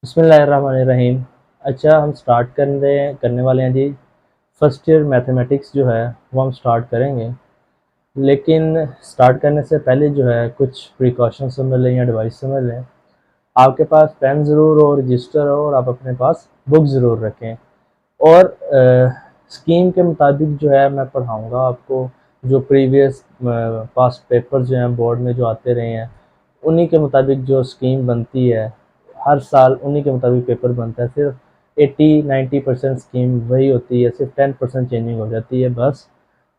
बिस्मिल्लाहिर्रहमानिर्रहीम। अच्छा, हम स्टार्ट करने वाले हैं जी। फर्स्ट ईयर मैथमेटिक्स जो है वो हम स्टार्ट करेंगे, लेकिन स्टार्ट करने से पहले जो है कुछ प्रिकॉशन समझ लें या एडवाइस समझ लें। आपके पास पेन ज़रूर हो, रजिस्टर हो, और आप अपने पास बुक ज़रूर रखें। और स्कीम के मुताबिक जो है मैं पढ़ाऊँगा आपको। जो प्रीवियस पास्ट पेपर जो हैं बोर्ड में जो आते रहे हैं, उन्हीं के मुताबिक जो स्कीम बनती है, हर साल उन्हीं के मुताबिक पेपर बनता है। सिर्फ 80-90% स्कीम वही होती है, सिर्फ 10% चेंजिंग हो जाती है बस।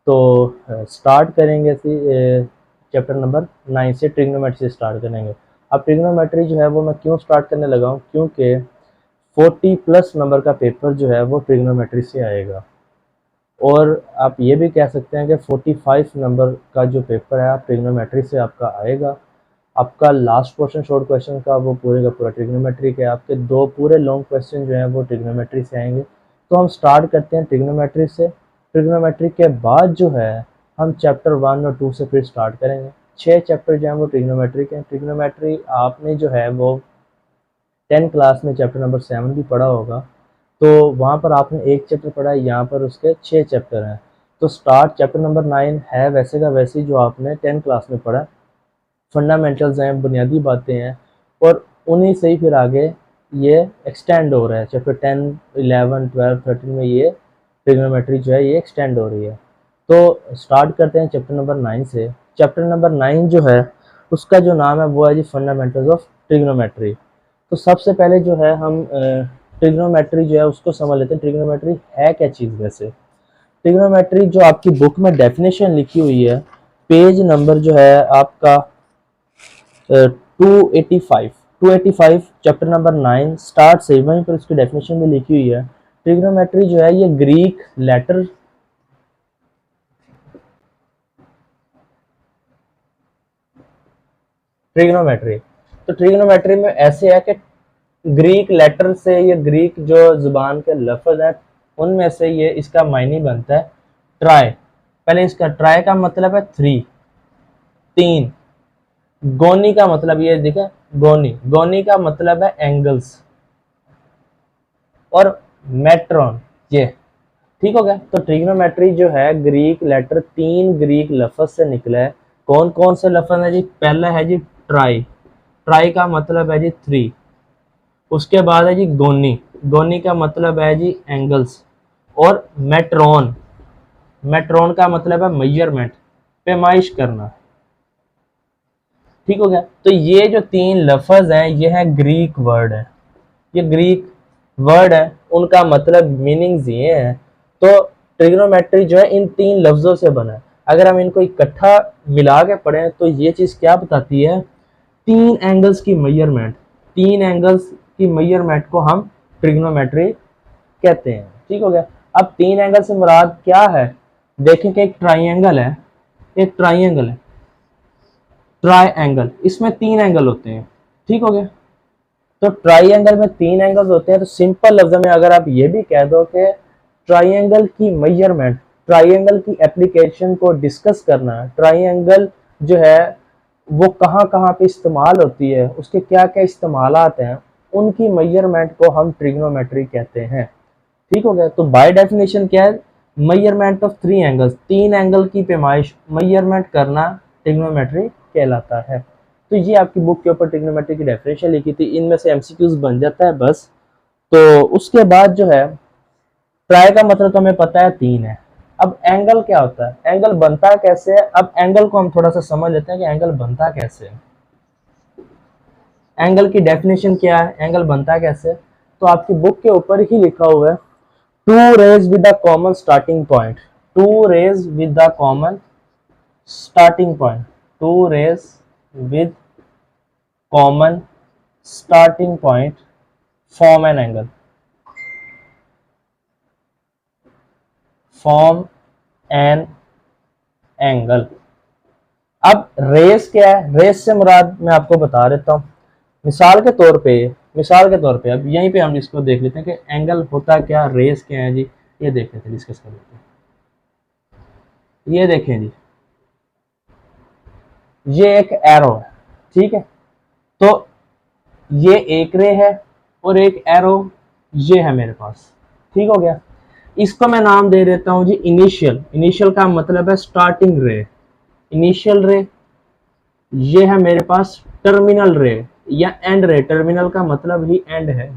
तो स्टार्ट करेंगे चैप्टर नंबर 9 से, ट्रिग्नोमेट्री से स्टार्ट करेंगे। अब ट्रिग्नोमेट्री जो है वो मैं क्यों स्टार्ट करने लगा हूँ, क्योंकि 40+ नंबर का पेपर जो है वो ट्रिग्नोमेट्री से आएगा। और आप ये भी कह सकते हैं कि 45 नंबर का जो पेपर है आप ट्रिग्नोमेट्री से आपका आएगा। आपका लास्ट क्वेश्चन शॉर्ट क्वेश्चन का वो पूरे का पूरा ट्रिग्नोमेट्री के, आपके 2 पूरे लॉन्ग क्वेश्चन जो हैं वो ट्रिग्नोमेट्री से आएंगे। तो हम स्टार्ट करते हैं ट्रिग्नोमेट्री से। ट्रिग्नोमेट्री के बाद जो है हम चैप्टर 1 और 2 से फिर स्टार्ट करेंगे। 6 चैप्टर जो हैं वो ट्रिग्नोमेट्री के हैं। ट्रिग्नोमेट्री आपने जो है वो 10 क्लास में चैप्टर नंबर 7 भी पढ़ा होगा, तो वहाँ पर आपने एक चैप्टर पढ़ा है, यहाँ पर उसके 6 चैप्टर हैं। तो स्टार्ट चैप्टर नंबर 9 है वैसे का वैसे ही जो आपने 10 क्लास में पढ़ा। फंडामेंटल्स हैं, बुनियादी बातें हैं, और उन्हीं से ही फिर आगे ये एक्सटेंड हो रहा है। चैप्टर 10, 11, 12, 13 में ये ट्रिग्नोमेट्री जो है ये एक्सटेंड हो रही है। तो स्टार्ट करते हैं चैप्टर नंबर 9 से। चैप्टर नंबर 9 जो है उसका जो नाम है वो है जी फंडामेंटल्स ऑफ ट्रिग्नोमेट्री। तो सबसे पहले जो है हम ट्रिग्नोमेट्री जो है उसको समझ लेते हैं। ट्रिग्नोमेट्री है क्या चीज़? वैसे ट्रिग्नोमेट्री जो आपकी बुक में डेफिनेशन लिखी हुई है, पेज नंबर जो है आपका 285 चैप्टर नंबर 9 स्टार्ट से वहीं पर उसकी डेफिनेशन भी लिखी हुई है। ट्रिग्नोमेट्री जो है ये ग्रीक लेटर ट्रिग्नोमेट्री, तो ट्रिग्नोमेट्री में ऐसे है कि ग्रीक लेटर से, ये ग्रीक जो जुबान के लफ्ज है उनमें से ये इसका मायने बनता है ट्राई। पहले इसका ट्राई का मतलब है 3, 3। गोनी का मतलब ये देखा, गोनी, गोनी का मतलब है एंगल्स। और मेट्रॉन, ये ठीक हो गया। तो ट्रिग्नोमेट्री जो है ग्रीक लेटर 3 ग्रीक लफ्ज से निकला है। कौन कौन से लफ्ज है जी? पहला है जी ट्राई, ट्राई का मतलब है जी 3। उसके बाद है जी गोनी, गोनी का मतलब है जी एंगल्स। और मेट्रॉन, मेट्रॉन का मतलब है मेजरमेंट, पैमाइश करना। ठीक हो गया। तो ये जो 3 लफ्ज हैं ये है ग्रीक वर्ड है, ये ग्रीक वर्ड है, उनका मतलब मीनिंग्स ये है। तो ट्रिग्नोमेट्री जो है इन 3 लफ्जों से बना है। अगर हम इनको इकट्ठा मिला के पढ़ें तो ये चीज क्या बताती है? 3 एंगल्स की मेजरमेंट, 3 एंगल्स की मेजरमेंट को हम ट्रिग्नोमेट्री कहते हैं। ठीक हो गया। अब 3 एंगल से मुराद क्या है? देखें कि एक ट्राइंगल है, एक ट्राइंगल है, ट्राइंगल, इसमें 3 एंगल होते हैं। ठीक हो गया। तो ट्राइंगल में 3 एंगल्स होते हैं। तो सिंपल लफ्ज में अगर आप ये भी कह दो कि ट्राइंगल की मेजरमेंट, ट्राइंगल की एप्लीकेशन को डिस्कस करना, ट्राइंगल जो है वो कहाँ कहाँ पे इस्तेमाल होती है, उसके क्या क्या इस्तेमालात हैं, उनकी मेजरमेंट को हम ट्रिग्नोमेट्री कहते हैं। ठीक हो गया। तो बाय डेफिनेशन क्या है? मेजरमेंट ऑफ 3 एंगल्स, 3 एंगल की पैमाइश, मेजरमेंट करना ट्रिग्नोमेट्री कहलाता है। तो ये आपकी बुक के ऊपर ट्रिग्नोमेट्री की डेफिनेशन लिखी थी, इनमें से एमसीक्यूज बन जाता है बस। तो उसके बाद जो है ट्राई का मतलब तो हमें पता है 3 है। अब एंगल क्या होता है, एंगल बनता कैसे है? अब एंगल को हम थोड़ा सा समझ लेते हैं कि एंगल बनता कैसे है। एंगल की डेफिनेशन क्या है, एंगल बनता कैसे? तो आपकी बुक के ऊपर ही लिखा हुआ है, two rays with the common starting point, two rays with the common starting point, two rays with common starting point form an angle, form an angle. अब रेस क्या है? रेस से मुराद मैं आपको बता देता हूँ। मिसाल के तौर पे, मिसाल के तौर पे अब यहीं पे हम इसको देख लेते हैं कि एंगल होता क्या, रेस क्या है जी। ये देख लेते हैं, डिस्कस कर लेते हैं। ये देखें जी, ये एक एरो है, ठीक है। तो ये एक रे है और एक एरो ये है मेरे पास। ठीक हो गया। इसको मैं नाम दे देता हूं जी इनिशियल। इनिशियल का मतलब है स्टार्टिंग रे, इनिशियल रे। ये है मेरे पास टर्मिनल रे या एंड रे। टर्मिनल का मतलब ही एंड है।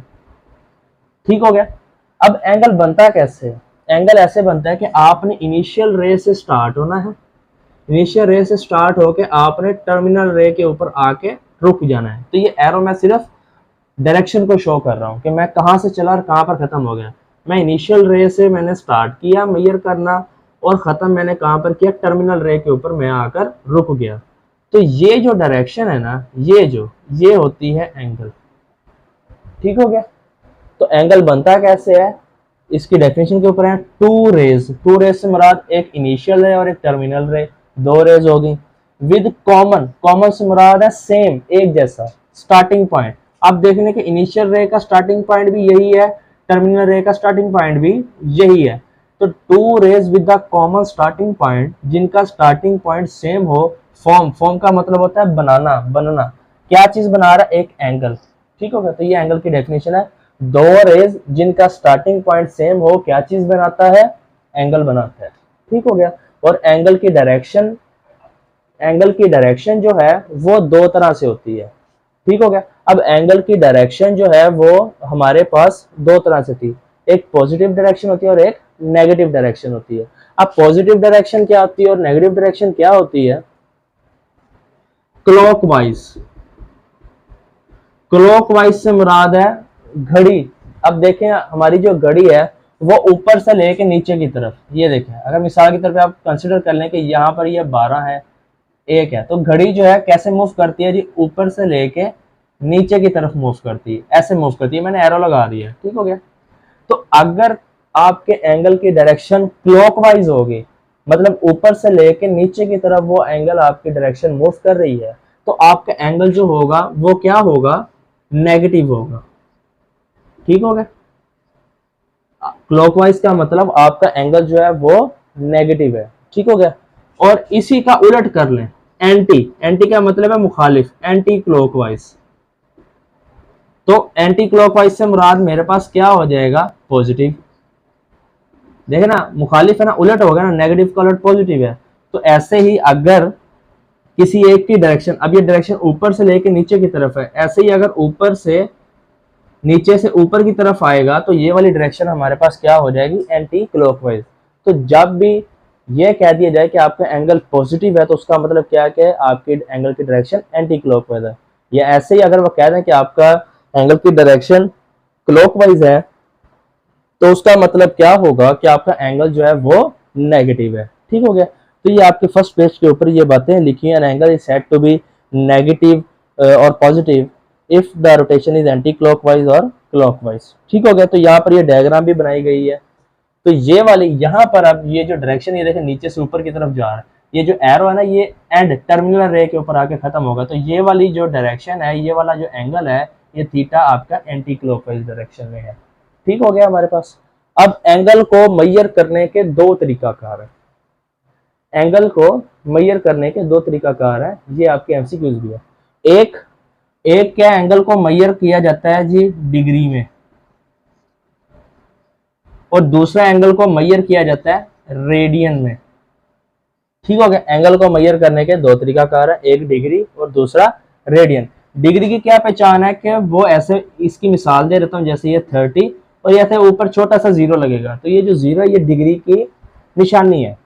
ठीक हो गया। अब एंगल बनता कैसे है? एंगल ऐसे बनता है कि आपने इनिशियल रे से स्टार्ट होना है, इनिशियल रे से स्टार्ट होके आपने टर्मिनल रे के ऊपर आके रुक जाना है। तो ये एरो मैं सिर्फ डायरेक्शन को शो कर रहा हूँ कि मैं कहाँ से चला और कहाँ पर खत्म हो गया। मैं इनिशियल रे से मैंने स्टार्ट किया मेजर करना और खत्म मैंने कहाँ पर किया, टर्मिनल रे के ऊपर मैं आकर रुक गया। तो ये जो डायरेक्शन है ना, ये होती है एंगल। ठीक हो गया। तो एंगल बनता कैसे है, इसकी डेफिनेशन के ऊपर है। टू रेज से मुराद एक इनिशियल रे और एक टर्मिनल रे, दो रेज होगी। विद कॉमन से मुराद है सेम, एक जैसा स्टार्टिंग पॉइंट। अब देखने के इनिशियल रे का स्टार्टिंग पॉइंट भी यही है, टर्मिनल रे का स्टार्टिंग पॉइंट भी यही है। तो two rays with the common starting point, जिनका स्टार्टिंग पॉइंट सेम हो। फॉर्म का मतलब होता है बनाना, बनना। क्या चीज बना रहा है? एक एंगल। ठीक हो गया। तो ये एंगल की डेफिनेशन है। दो रेज जिनका स्टार्टिंग पॉइंट सेम हो, क्या चीज बनाता है? एंगल बनाता है। ठीक हो गया। और एंगल की डायरेक्शन जो है वो दो तरह से होती है। ठीक हो गया। अब एंगल की डायरेक्शन जो है वो हमारे पास दो तरह से थी, एक पॉजिटिव डायरेक्शन होती है और एक नेगेटिव डायरेक्शन होती है। अब पॉजिटिव डायरेक्शन क्या होती है और नेगेटिव डायरेक्शन क्या होती है? क्लॉकवाइज। क्लॉकवाइज से मुराद है घड़ी। अब देखें हमारी जो घड़ी है वो ऊपर से लेके नीचे की तरफ, ये देखें अगर मिसाल की तरफ आप कंसिडर कर लें कि यहाँ पर ये 12 है, 1 है, तो घड़ी जो है कैसे मूव करती है जी? ऊपर से लेके नीचे की तरफ मूव करती है, ऐसे मूव करती है। मैंने एरो लगा दिया। ठीक हो गया। तो अगर आपके एंगल की डायरेक्शन क्लॉकवाइज होगी, मतलब ऊपर से लेके नीचे की तरफ वो एंगल आपकी डायरेक्शन मूव कर रही है, तो आपका एंगल जो होगा वो क्या होगा? नेगेटिव होगा। ठीक हो गया। क्लॉकवाइज का मतलब आपका एंगल जो है वो नेगेटिव है। ठीक हो गया। और इसी का उलट कर लें, एंटी का मतलब है मुखालिफ, एंटी क्लॉकवाइज। तो एंटी क्लॉकवाइज से मुराद मेरे पास क्या हो जाएगा? पॉजिटिव। देखे ना, मुखालिफ है ना, उलट होगा ना, नेगेटिव का उलट पॉजिटिव है। तो ऐसे ही अगर किसी एक की डायरेक्शन, अब ये डायरेक्शन ऊपर से लेके नीचे की तरफ है, ऐसे ही अगर ऊपर से नीचे से ऊपर की तरफ आएगा तो ये वाली डायरेक्शन हमारे पास क्या हो जाएगी? Anti clockwise. तो जब भी ये कह दिया जाए कि आपका एंगल पॉजिटिव है तो उसका मतलब क्या है? आपकी एंगल की डायरेक्शन एंटी क्लॉकवाइज है। या ऐसे ही अगर वो कह दें कि आपका एंगल की डायरेक्शन क्लॉकवाइज है तो उसका मतलब क्या होगा कि आपका एंगल जो है वो नेगेटिव है। ठीक हो गया। तो ये आपके फर्स्ट पेज के ऊपर ये बातें लिखी हैं। Angle is said to be negative और positive if the rotation is anti clockwise और क्लॉकवाइज। ठीक हो गया। तो यहाँ पर ये डायग्राम भी बनाई गई है। तो ये वाली यहाँ पर अब ये जो डायरेक्शन ये देखें नीचे से ऊपर की तरफ जा रहा है, ये जो एरो है ना ये एंड टर्मिनल रे के ऊपर आके खत्म होगा। तो ये वाली जो डायरेक्शन है, ये वाला जो एंगल है, ये थीटा आपका एंटी क्लॉकवाइज डायरेक्शन में है। ठीक हो गया हमारे पास। अब एंगल को मेजर करने के दो तरीकाकार है। एंगल को मेजर करने के दो तरीकाकार है, ये आपके एमसीक्यूज भी है। एक क्या एंगल को मेजर किया जाता है जी डिग्री में, और दूसरा एंगल को मेजर किया जाता है रेडियन में। ठीक हो गया। एंगल को मेजर करने के दो तरीकाकार है, एक डिग्री और दूसरा रेडियन। डिग्री की क्या पहचान है कि वो ऐसे, इसकी मिसाल दे देता हूँ, जैसे ये 30 और ये ऊपर छोटा सा जीरो लगेगा, तो ये जो जीरो है ये डिग्री की निशानी है।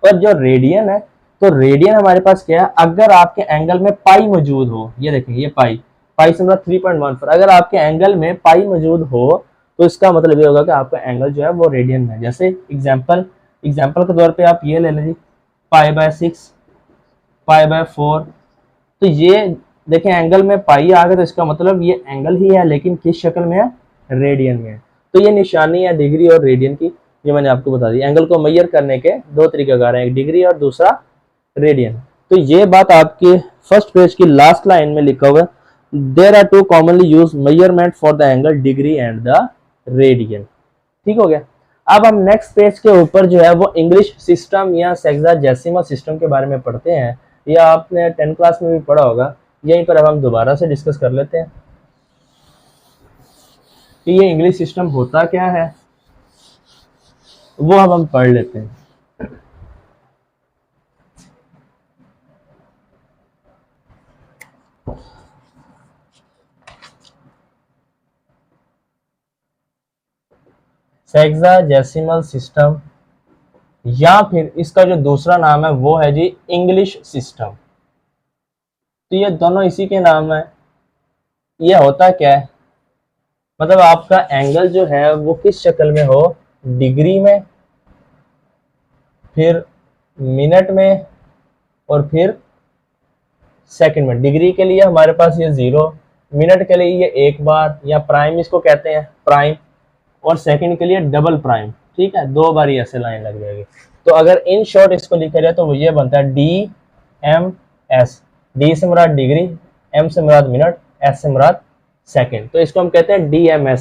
और जो रेडियन है, तो रेडियन हमारे पास क्या है? अगर आपके एंगल में पाई मौजूद हो, ये देखें ये पाई से मतलब 3.14, अगर आपके एंगल में पाई मौजूद हो तो इसका मतलब ये होगा कि आपका एंगल जो है वो रेडियन में है। जैसे एग्जाम्पल के तौर पे आप ये ले लें जी, π/6, π/4। तो ये देखें एंगल में पाई आ गया, तो इसका मतलब ये एंगल ही है, लेकिन किस शक्ल में है? रेडियन में है। तो ये निशानी है डिग्री और रेडियन की, ये मैंने आपको बता दी। एंगल को मेजर करने के दो तरीकाकार हैं, एक डिग्री और दूसरा रेडियन। तो ये बात आपके फर्स्ट पेज की लास्ट लाइन में लिखा हुआ है, there are two commonly use measurement for the angle degree and the radian. ठीक हो गया। अब हम नेक्स्ट पेज के ऊपर जो है वो इंग्लिश सिस्टम या सेक्साजेसिमल सिस्टम के बारे में पढ़ते हैं। ये आपने 10th क्लास में भी पढ़ा होगा, यहीं पर अब हम दोबारा से डिस्कस कर लेते हैं। कि ये इंग्लिश सिस्टम होता क्या है, वो अब हम पढ़ लेते हैं। हेक्साडेसिमल सिस्टम, या फिर इसका जो दूसरा नाम है वो है जी इंग्लिश सिस्टम। तो ये दोनों इसी के नाम है। ये होता क्या है, मतलब आपका एंगल जो है वो किस शक्ल में हो, डिग्री में, फिर मिनट में, और फिर सेकंड में। डिग्री के लिए हमारे पास ये 0, मिनट के लिए ये एक बार या प्राइम इसको कहते हैं प्राइम, और सेकंड के लिए डबल प्राइम। ठीक है, 2 बार ये ऐसे लाइन लग जाएगी। तो अगर इन शॉर्ट इसको लिखा जाए तो वो ये बनता है DMS। डी से मुराद डिग्री, एम से मुराद मिनट, एस से मुराद सेकंड। तो इसको हम कहते हैं DMS,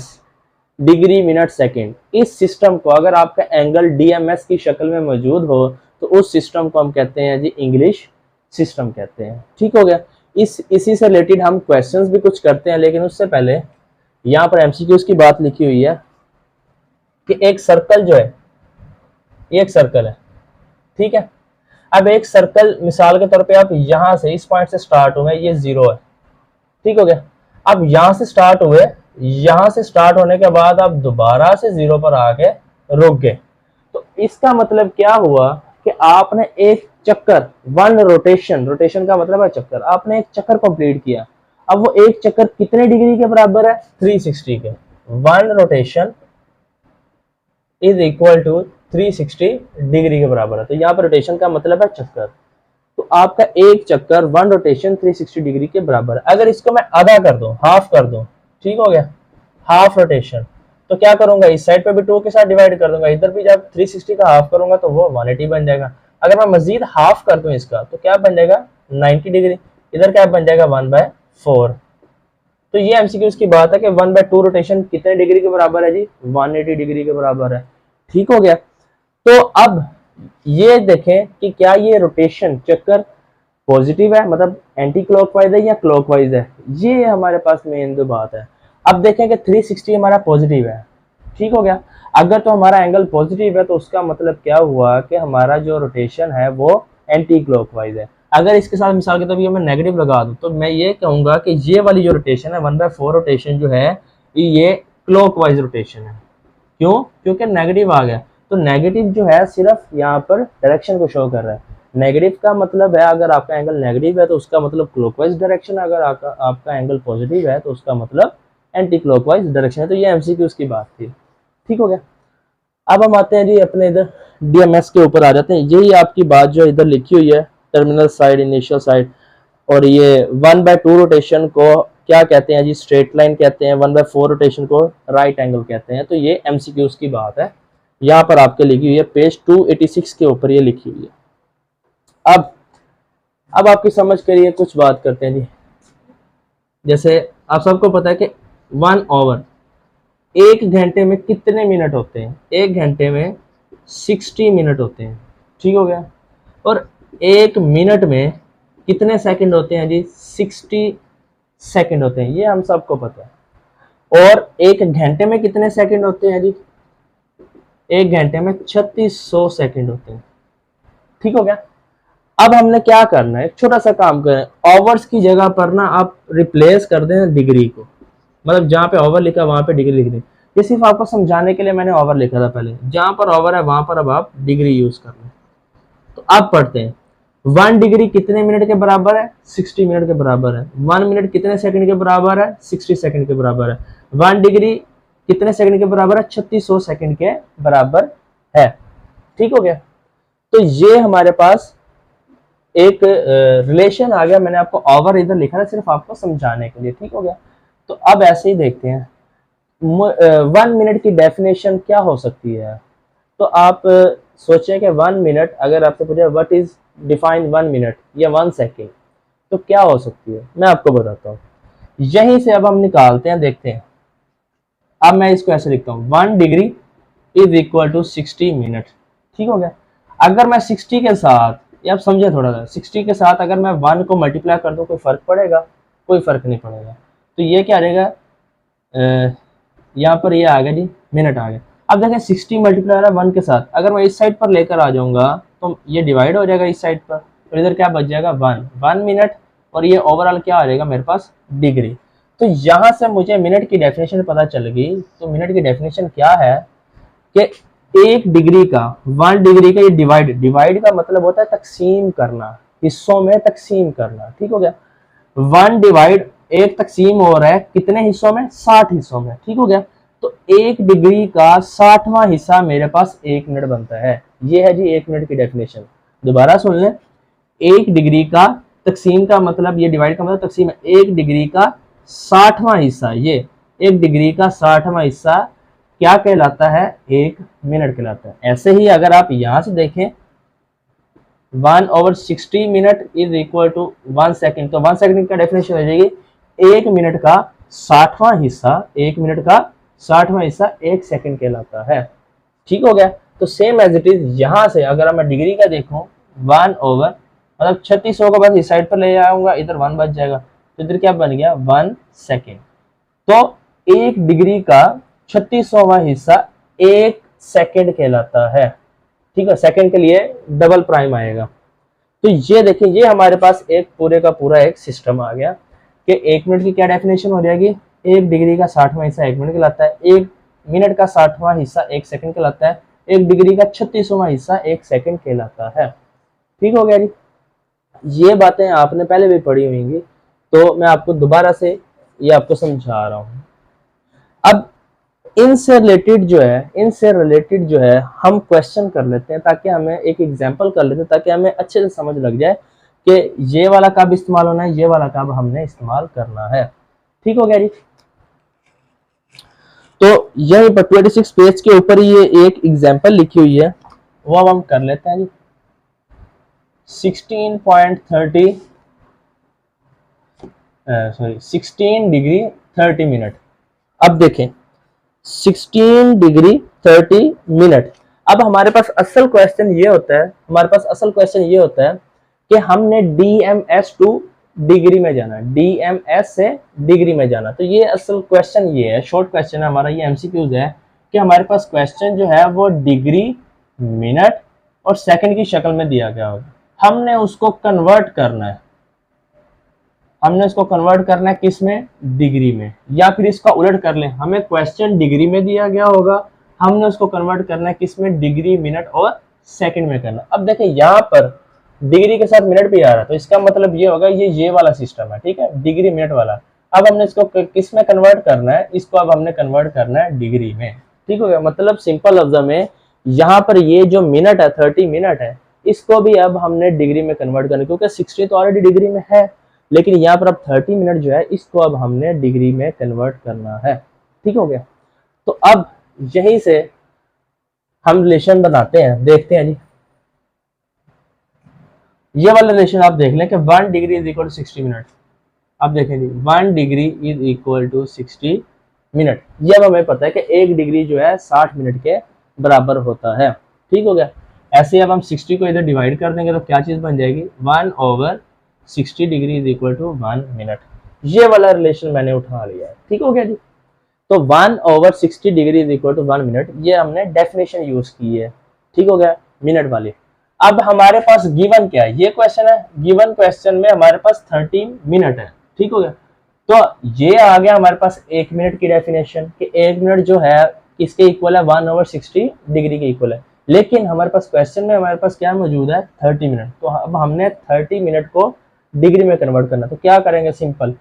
डिग्री मिनट सेकंड। इस सिस्टम को अगर आपका एंगल DMS की शक्ल में मौजूद हो तो उस सिस्टम को हम कहते हैं जी इंग्लिश सिस्टम कहते हैं। ठीक हो गया। इसी से रिलेटेड हम क्वेश्चंस भी कुछ करते हैं, लेकिन उससे पहले यहाँ पर MCQs की बात लिखी हुई है कि एक सर्कल जो है, ये एक सर्कल है, ठीक है। अब एक सर्कल मिसाल के तौर पे आप यहां से इस पॉइंट से स्टार्ट हुए, ये 0 है, ठीक हो गया। अब यहां से स्टार्ट हुए, यहां से स्टार्ट होने के बाद आप दोबारा से 0 पर आके रुक गए। तो इसका मतलब क्या हुआ कि आपने एक चक्कर, 1 रोटेशन, रोटेशन का मतलब है चक्कर, आपने एक चक्कर कंप्लीट किया। अब वो एक चक्कर कितने डिग्री के बराबर है, 360 के। 1 rotation is equal to 360 degree के बराबर है। तो यहाँ पर रोटेशन का मतलब है चक्कर। तो आपका एक चक्कर 1 रोटेशन 360 डिग्री के बराबर है। अगर इसको मैं आधा कर दूं, हाफ कर दूं, ठीक हो गया, हाफ रोटेशन, तो क्या करूंगा, इस साइड पे भी 2 के साथ डिवाइड कर दूंगा, इधर भी जब 360 का हाफ करूंगा तो वो 180 बन जाएगा। अगर मैं मजीद हाफ कर दूं इसका तो क्या बन जाएगा, 90 डिग्री। इधर क्या बन जाएगा, 1/4। तो ये MCQ की बात है कि 1/2 रोटेशन कितने डिग्री के बराबर है जी, 180 डिग्री के बराबर है। ठीक हो गया। तो अब ये देखें कि क्या ये रोटेशन चक्कर पॉजिटिव है, मतलब एंटी क्लॉकवाइज है या क्लॉकवाइज है, ये हमारे पास मेन जो बात है। अब देखें कि 360 हमारा पॉजिटिव है, ठीक हो गया। अगर तो हमारा एंगल पॉजिटिव है तो उसका मतलब क्या हुआ कि हमारा जो रोटेशन है वो एंटी क्लॉकवाइज है। अगर इसके साथ मिसाल के तौर पर मैं नेगेटिव लगा दूं तो मैं ये कहूंगा कि ये वाली जो रोटेशन है 1/4 रोटेशन जो है ये क्लॉकवाइज रोटेशन है। क्यों, क्योंकि नेगेटिव आ गया। तो नेगेटिव जो है सिर्फ यहाँ पर डायरेक्शन को शो कर रहा है। नेगेटिव का मतलब है अगर आपका एंगल नेगेटिव है तो उसका मतलब क्लॉकवाइज डायरेक्शन, अगर आपका एंगल पॉजिटिव है तो उसका मतलब एंटी क्लॉकवाइज डायरेक्शन है। तो ये MCQ की बात थी, ठीक हो गया। अब हम आते हैं जी अपने इधर DMS के ऊपर आ जाते हैं। यही आपकी बात जो इधर लिखी हुई है, टर्मिनल साइड, इनिशियल साइड, और ये 1/2 रोटेशन को क्या कहते हैं जी, स्ट्रेट लाइन कहते हैं। 1/4 रोटेशन को राइट एंगल कहते हैं। तो ये MCQ की बात है, यहाँ पर आपके लिखी हुई है, पेज 286 के ऊपर ये लिखी हुई है। अब आपकी समझ के लिए कुछ बात करते हैं जी। जैसे आप सबको पता है कि 1 आवर, 1 घंटे में कितने मिनट होते हैं, 1 घंटे में 60 मिनट होते हैं, ठीक हो गया। और 1 मिनट में कितने सेकंड होते हैं जी, 60 सेकंड होते हैं, ये हम सबको पता है। और 1 घंटे में कितने सेकंड होते हैं जी, 1 घंटे में 3600 सेकंड होते हैं, ठीक हो गया। अब हमने क्या करना है, एक छोटा सा काम करें, आवर्स की जगह पर ना आप रिप्लेस कर दें डिग्री को, मतलब जहां पे आवर लिखा वहां पे डिग्री लिख दें। ये सिर्फ आपको समझाने के लिए मैंने आवर लिखा था पहले, जहां पर आवर है वहां पर अब आप डिग्री यूज कर लें। तो अब पढ़ते हैं, 1 डिग्री कितने मिनट के बराबर है, 60 मिनट के बराबर है। 1 मिनट कितने सेकंड के बराबर है, 60 सेकंड के बराबर है। 1 डिग्री कितने सेकंड के बराबर है, 3600 सेकंड के बराबर है, ठीक हो गया। तो ये हमारे पास एक रिलेशन आ गया। मैंने आपको आवर इधर लिखा था सिर्फ आपको समझाने के लिए, ठीक हो गया। तो अब ऐसे ही देखते हैं 1 मिनट की डेफिनेशन क्या हो सकती है। तो आप सोचें कि 1 मिनट, अगर आपसे पूछे व्हाट इज डिफाइन 1 मिनट या 1 सेकेंड, तो क्या हो सकती है, मैं आपको बताता हूँ। यहीं से अब हम निकालते हैं, देखते हैं। अब मैं इसको ऐसे लिखता हूँ, 1 degree is equal to 60 minute, ठीक हो गया। अगर मैं 60 के साथ, ये आप समझे थोड़ा सा, 60 के साथ अगर मैं 1 को मल्टीप्लाई कर दूं कोई फर्क पड़ेगा, कोई फर्क नहीं पड़ेगा। तो ये क्या रहेगा, यहाँ पर ये आ गया जी, मिनट आ गया। अब देखें 60 मल्टीप्लाई हो रहा है 1 के साथ, अगर मैं इस साइड पर लेकर आ जाऊंगा तो ये डिवाइड हो जाएगा इस साइड पर, तो इधर क्या बच जाएगा 1 मिनट, और ये ओवरऑल क्या आ जाएगा मेरे पास डिग्री। तो यहाँ से मुझे मिनट की डेफिनेशन पता चल गई। तो मिनट की डेफिनेशन क्या है कि 1 डिग्री का, 1 डिग्री का ये डिवाइड का मतलब होता है तकसीम करना, हिस्सों में तकसीम करना, ठीक हो गया। 1 डिवाइड, 1 तकसीम हो रहा है कितने हिस्सों में, 60 हिस्सों में, ठीक हो गया। तो 1 डिग्री का 60वां हिस्सा मेरे पास 1 मिनट बनता है। ये है जी 1 मिनट की डेफिनेशन। दोबारा सुन लें, 1 डिग्री का तकसीम का मतलब, ये डिवाइड का मतलब तकसीम है, 1 डिग्री का 60वां हिस्सा, ये 1 डिग्री का 60वां हिस्सा क्या कहलाता है, 1 मिनट कहलाता है। ऐसे ही अगर आप यहां से देखें 1/60 minute is equal to 1 second, तो 1 सेकेंड का डेफिनेशन हो जाएगी 1 मिनट का 60वां हिस्सा, 1 मिनट का 60वां हिस्सा 1 सेकेंड कहलाता है, ठीक हो गया। तो सेम एज इट इज यहां से अगर मैं डिग्री का देखूं 1 ओवर, मतलब 3600 को बस इस साइड पर ले आऊंगा, इधर 1 बच जाएगा, तो इधर क्या बन गया 1 सेकेंड। तो 1 डिग्री का 3600वां हिस्सा 1 सेकेंड कहलाता है, ठीक है। सेकेंड के लिए डबल प्राइम आएगा। तो ये देखिए, ये हमारे पास एक पूरे का पूरा एक सिस्टम आ गया कि 1 मिनट की क्या डेफिनेशन हो जाएगी, 1 डिग्री का 60वां हिस्सा 1 मिनट कहलाता है, 1 मिनट का 60वां हिस्सा 1 सेकंड कहलाता है, 1 डिग्री का 36वां हिस्सा 1 सेकंड कहलाता है, ठीक हो गया जी। ये बातें आपने पहले भी पढ़ी होंगी, तो मैं आपको दोबारा से ये आपको समझा रहा हूँ। अब इनसे रिलेटेड जो है हम क्वेश्चन कर लेते हैं, ताकि हमें एक एग्जांपल कर लेते हैं, ताकि हमें अच्छे से समझ लग जाए कि ये वाला कब इस्तेमाल होना है, ये वाला कब हमने इस्तेमाल करना है, ठीक हो गया जी। तो यही पर 26 पेज के ऊपर ये एक एग्जांपल लिखी हुई है, वो अब हम कर लेते हैं जी। 16 डिग्री 30 मिनट। अब देखें 16 डिग्री 30 मिनट। अब हमारे पास असल क्वेश्चन ये होता है कि हमने DMS टू डिग्री में जाना, DMS से डिग्री में जाना। तो ये असल क्वेश्चन ये है, शॉर्ट क्वेश्चन है हमारा, ये MCQs है कि हमारे पास क्वेश्चन जो है वो डिग्री, मिनट और सेकंड की शक्ल में दिया गया होगा। हमने उसको कन्वर्ट करना है किस में, डिग्री में, या फिर इसका उलट कर लें, हमें क्वेश्चन डिग्री में दिया गया होगा, हमने उसको कन्वर्ट करना है किस में, डिग्री, मिनट और सेकंड में करना। अब देखें यहाँ पर डिग्री के साथ मिनट भी आ रहा है, तो इसका मतलब ये होगा ये वाला सिस्टम है, ठीक है, डिग्री मिनट वाला। अब हमने इसको किस में कन्वर्ट करना है, इसको अब हमने कन्वर्ट करना है डिग्री में, ठीक हो गया। मतलब सिंपल लफ्ज़ में यहाँ पर ये जो मिनट है 30 मिनट है, इसको भी अब हमने डिग्री में कन्वर्ट करना है, क्योंकि 60 तो ऑलरेडी डिग्री में है, लेकिन यहाँ पर अब 30 मिनट जो है इसको अब हमने डिग्री में कन्वर्ट करना है, ठीक हो गया। तो अब यहीं से हम रिलेशन बनाते हैं, देखते हैं जी। ये वाला रिलेशन आप देख लें कि 1 degree is equal to 60 minute. अब देखें जी 1 degree is equal to 60 minute. ये अब हमें पता है कि 1 डिग्री जो है 60 मिनट के बराबर होता है, ठीक हो गया। ऐसे अब हम 60 को इधर डिवाइड कर देंगे तो क्या चीज़ बन जाएगी, 1/60 degree is equal to 1 minute. ये वाला रिलेशन मैंने उठा लिया है, ठीक हो गया जी। तो 1/60 degree is equal to 1 minute, ये हमने डेफिनेशन यूज की है, ठीक हो गया, मिनट वाली। अब हमारे पास गिवन क्या है, ये क्वेश्चन है, गिवन क्वेश्चन में हमारे पास 30 मिनट है, ठीक हो गया। तो ये आ गया हमारे पास 1 मिनट की डेफिनेशन कि 1 मिनट जो है इसके इक्वल है 1/60 डिग्री के इक्वल है। लेकिन हमारे पास क्वेश्चन में हमारे पास क्या मौजूद है, 30 मिनट। तो अब हमने 30 मिनट को डिग्री में कन्वर्ट करना, तो क्या करेंगे, सिंपल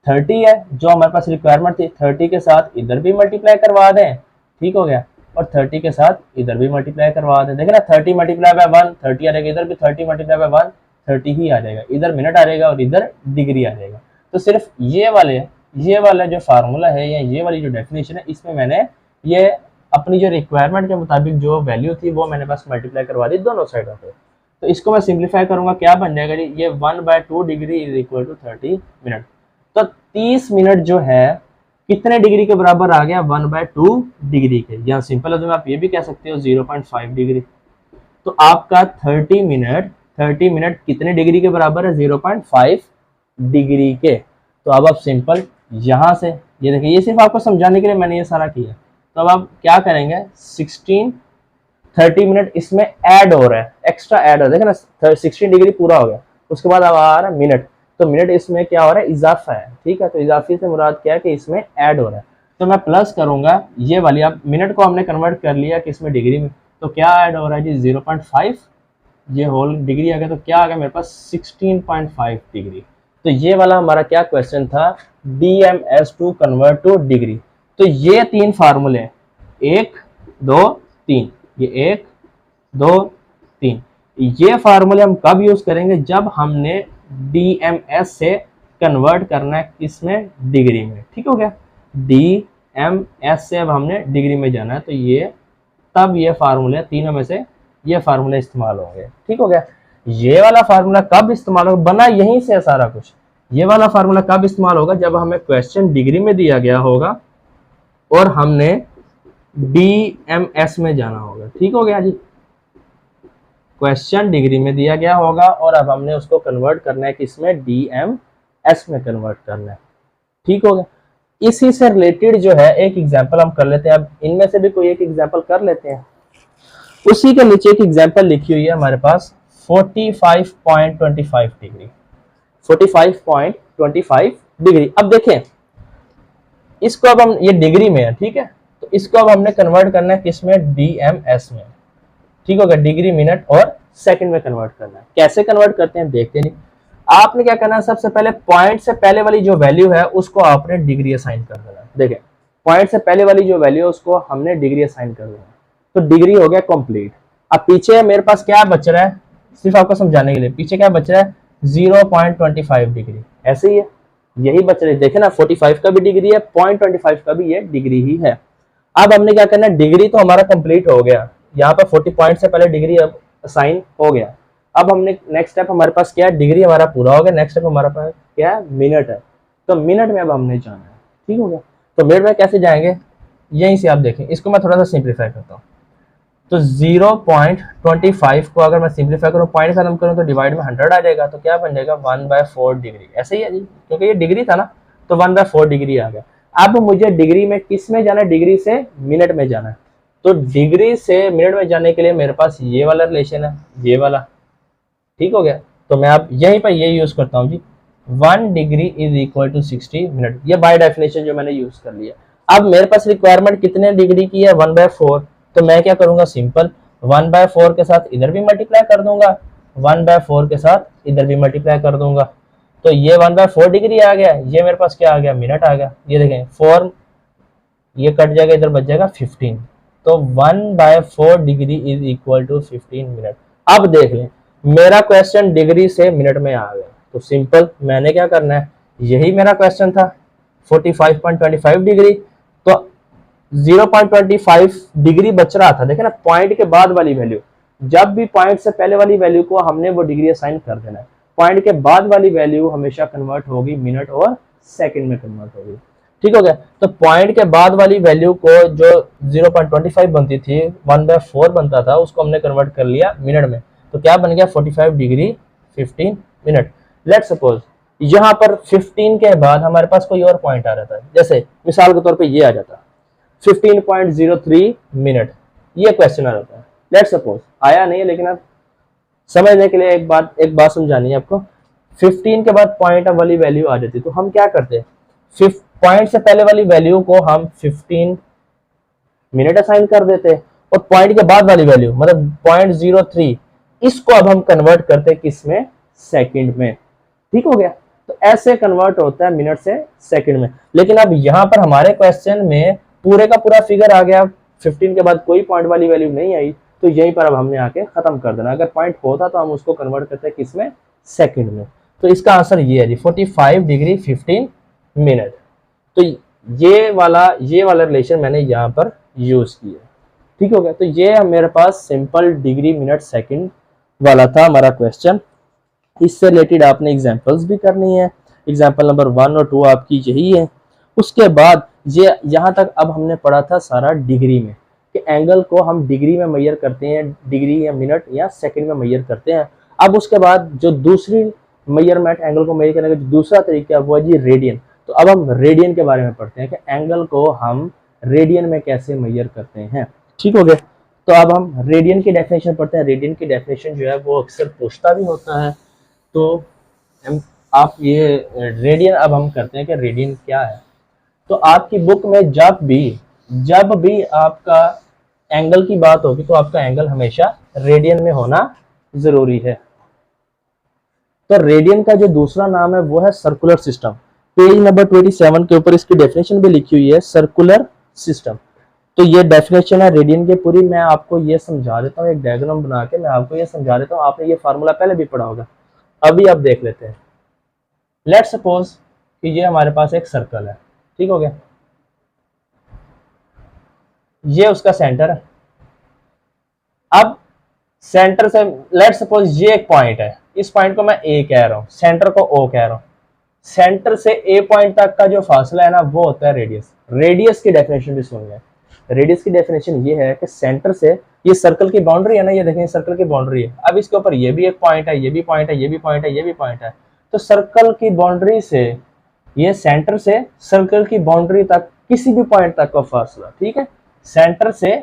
30 है जो हमारे पास रिक्वायरमेंट थी, 30 के साथ इधर भी मल्टीप्लाई करवा दें, ठीक हो गया, और 30 के साथ इधर भी मल्टीप्लाई करवा दें। देखिए ना 30 मल्टीप्लाई बाय 1 30 आ जाएगा, इधर भी 30 मल्टीप्लाई बाय 1 30 ही आ जाएगा, इधर मिनट आ जाएगा और इधर डिग्री आ जाएगा। तो सिर्फ ये वाला जो फार्मूला है या ये वाली जो डेफिनेशन है, इसमें मैंने ये अपनी जो रिक्वायरमेंट के मुताबिक जो वैल्यू थी वो मैंने बस मल्टीप्लाई करवा दी दोनों साइडों पे। तो इसको मैं सिंप्लीफाई करूंगा, क्या बन जाएगा जी, ये 1/2 degree is equal to 30 minute. तो 30 मिनट जो है कितने डिग्री के बराबर आ गया, 1/2 डिग्री के, या सिंपल है तो आप ये भी कह सकते हो 0.5 डिग्री। तो आपका 30 मिनट कितने डिग्री के बराबर है, 0.5 डिग्री के। तो अब आप सिंपल यहाँ से ये देखिए, ये सिर्फ आपको समझाने के लिए मैंने ये सारा किया। तो अब आप क्या करेंगे, 16:30 इसमें ऐड हो रहा है, एक्स्ट्रा ऐड हो रहा है, देखा ना 16 डिग्री पूरा हो गया, उसके बाद अब आ रहा है मिनट, तो मिनट इसमें क्या हो रहा है, इजाफा है, ठीक है। तो इजाफे से मुराद क्या है कि इसमें ऐड हो रहा है, तो मैं प्लस करूंगा ये वाली, अब मिनट को हमने कन्वर्ट कर लिया कि इसमें डिग्री में, तो क्या ऐड हो रहा है जी 0.5, ये होल डिग्री आ गया, तो क्या आ गया मेरे पास 16.5 डिग्री। तो ये वाला हमारा क्या क्वेश्चन था, DMS to convert to degree. तो ये 3 फार्मूले हैं, 1 2 3, ये 1 2 3, ये फार्मूले हम कब यूज करेंगे, जब हमने DMS से कन्वर्ट करना है किसमें, डिग्री में, ठीक हो गया। DMS से अब हमने डिग्री में जाना है, तो ये तब ये फार्मूले तीनों में से ये फार्मूले इस्तेमाल होंगे, ठीक हो गया। ये वाला फार्मूला कब इस्तेमाल होगा, बना यहीं से सारा कुछ। ये वाला फार्मूला कब इस्तेमाल होगा, जब हमें क्वेश्चन डिग्री में दिया गया होगा और हमने DMS में जाना होगा, ठीक हो गया जी। क्वेश्चन डिग्री में दिया गया होगा और अब हमने उसको कन्वर्ट करना है किसमें, DMS में कन्वर्ट करना है, ठीक हो गया। इसी से रिलेटेड जो है एक एग्जांपल हम कर लेते हैं, अब इनमें से भी कोई एक एग्जांपल कर लेते हैं। उसी के नीचे एक एग्जांपल लिखी हुई है हमारे पास 45.25 डिग्री, 45.25 डिग्री। अब देखें इसको, अब हम ये डिग्री में है, ठीक है, तो इसको अब हमने कन्वर्ट करना है किसमें, DMS में, ठीक होगा, डिग्री मिनट और सेकंड में कन्वर्ट करना है। कैसे कन्वर्ट करते हैं देखते नहीं, आपने क्या करना है, सबसे पहले पॉइंट से पहले वाली जो वैल्यू है उसको आपने डिग्री असाइन कर देना है। देखें पॉइंट से पहले वाली जो वैल्यू है उसको हमने डिग्री असाइन कर देना, तो डिग्री हो गया कंप्लीट। अब पीछे मेरे पास क्या बच रहा है, सिर्फ आपको समझाने के लिए, पीछे क्या बच रहा है, 0.25 डिग्री, ऐसे ही है, यही बच रहा है। देखे ना 45 का भी डिग्री है, 0.25 का भी ये डिग्री ही है। अब हमने क्या करना है, डिग्री तो हमारा कंप्लीट हो गया, यहाँ पर 40 पॉइंट से पहले डिग्री अब असाइन हो गया। अब हमने नेक्स्ट स्टेप हमारे पास क्या है, डिग्री हमारा पूरा हो गया, नेक्स्ट स्टेप हमारे पास क्या है, मिनट है, तो मिनट में अब हमने जाना है, ठीक हो गया। तो मिनट में कैसे जाएंगे, यहीं से आप देखें, इसको मैं थोड़ा सा सिंप्लीफाई करता हूँ। तो 0.25 को अगर मैं सिंप्लीफाई करूँ, पॉइंट खत्म करूँ तो डिवाइड में 100 आ जाएगा, तो क्या बन जाएगा 1/4 डिग्री, ऐसे ही है जी, क्योंकि ये डिग्री था ना, तो 1/4 डिग्री आ गया। अब मुझे डिग्री में किस में जाना है, डिग्री से मिनट में जाना है, तो डिग्री से मिनट में जाने के लिए मेरे पास ये वाला रिलेशन है, ये वाला, ठीक हो गया। तो मैं अब यहीं पर ये यूज करता हूँ जी, 1 degree is equal to 60 minute, ये बाय डेफिनेशन जो मैंने यूज कर लिया। अब मेरे पास रिक्वायरमेंट कितने डिग्री की है, 1/4, तो मैं क्या करूंगा, सिंपल 1/4 के साथ इधर भी मल्टीप्लाई कर दूंगा, 1/4 के साथ इधर भी मल्टीप्लाई कर दूंगा, तो ये 1/4 डिग्री आ गया, ये मेरे पास क्या आ गया, मिनट आ गया। ये देखें 4 ये कट जाएगा, इधर बच जाएगा 15, तो 1/4 degree is equal to 15 minute. अब देख लें मेरा क्वेश्चन डिग्री से मिनट में आ गया, तो सिंपल मैंने क्या करना है, यही मेरा क्वेश्चन था 45.25 डिग्री, तो 0.25 डिग्री बच रहा था, देखे ना पॉइंट के बाद वाली वैल्यू, जब भी पॉइंट से पहले वाली वैल्यू को हमने वो डिग्री असाइन कर देना है, पॉइंट के बाद वाली वैल्यू हमेशा कन्वर्ट होगी मिनट और सेकंड में कन्वर्ट होगी, ठीक हो गया। तो पॉइंट के बाद वाली वैल्यू को जो 0.25 बनती थी, 1/4 बनता था, उसको हमने कन्वर्ट कर लिया मिनट में, तो क्या बन गया 45 डिग्री 15 मिनट। लेट सपोज यहाँ पर 15 के बाद हमारे पास कोई और पॉइंट आ जाता है, जैसे मिसाल के तौर पे ये आ जाता 15.03 मिनट, ये क्वेश्चन आ जाता है। लेट सपोज आया नहीं है, लेकिन आप समझने के लिए एक बात समझानी है आपको, 15 के बाद पॉइंट वाली वैल्यू आ जाती है, तो हम क्या करते हैं, पॉइंट से पहले वाली वैल्यू को हम 15 मिनट असाइन कर देते हैं, और पॉइंट के बाद वाली वैल्यू मतलब 0.03 इसको अब हम कन्वर्ट करते हैं किसमें, सेकंड में, ठीक हो गया। तो ऐसे कन्वर्ट होता है मिनट से सेकंड में। लेकिन अब यहाँ पर हमारे क्वेश्चन में पूरे का पूरा फिगर आ गया, 15 के बाद कोई पॉइंट वाली वैल्यू नहीं आई, तो यहीं पर अब हमने आके खत्म कर देना। अगर पॉइंट होता तो हम उसको कन्वर्ट करते हैं किसमें, सेकंड में। तो इसका आंसर ये है जी 45 डिग्री 15 मिनट। तो ये वाला रिलेशन मैंने यहाँ पर यूज किया, ठीक हो गया। तो ये मेरे पास सिंपल डिग्री मिनट सेकंड वाला था हमारा क्वेश्चन। इससे रिलेटेड आपने एग्जांपल्स भी करनी है, एग्जांपल नंबर 1 और 2 आपकी यही है। उसके बाद ये यहाँ तक अब हमने पढ़ा था सारा डिग्री में, कि एंगल को हम डिग्री में मेजर करते हैं, डिग्री या मिनट या सेकंड में मेजर करते हैं। अब उसके बाद जो दूसरी मेजरमेंट एंगल को मेजर करने का जो दूसरा तरीका है वो है जी रेडियन। तो अब हम रेडियन के बारे में पढ़ते हैं कि एंगल को हम रेडियन में कैसे मेजर करते हैं। ठीक हो गया, तो अब हम रेडियन की डेफिनेशन पढ़ते हैं। रेडियन की डेफिनेशन जो है वो अक्सर पूछता भी होता है, तो आप ये रेडियन अब हम करते हैं कि रेडियन क्या है। तो आपकी बुक में जब भी आपका एंगल की बात होगी तो आपका एंगल हमेशा रेडियन में होना जरूरी है। तो रेडियन का जो दूसरा नाम है वो है सर्कुलर सिस्टम। पेज नंबर 27 के ऊपर इसकी डेफिनेशन भी लिखी हुई है, सर्कुलर सिस्टम। तो ये डेफिनेशन है रेडियन की पूरी। मैं आपको ये समझा देता हूँ, एक डायग्राम बना के मैं आपको ये समझा देता हूँ। आपने ये फार्मूला पहले भी पढ़ा होगा, अभी आप देख लेते हैं। लेट्स सपोज कि ये हमारे पास एक सर्कल है, ठीक हो गया, ये उसका सेंटर है। अब सेंटर से लेट्स सपोज ये एक पॉइंट है, इस पॉइंट को मैं ए कह रहा हूँ, सेंटर को ओ कह रहा हूँ। सेंटर से ए पॉइंट तक का जो फासला है ना वो होता है रेडियस। रेडियस की डेफिनेशन भी सुन लें। रेडियस की डेफिनेशन ये है कि सेंटर से, ये सर्कल की बाउंड्री है ना, ये देखें सर्कल की बाउंड्री है। अब इसके ऊपर ये भी एक पॉइंट है, ये भी पॉइंट है, ये भी पॉइंट है, ये भी पॉइंट है। तो सर्कल की बाउंड्री से, ये सेंटर से सर्कल की बाउंड्री तक किसी भी पॉइंट तक का फासला, ठीक है, सेंटर से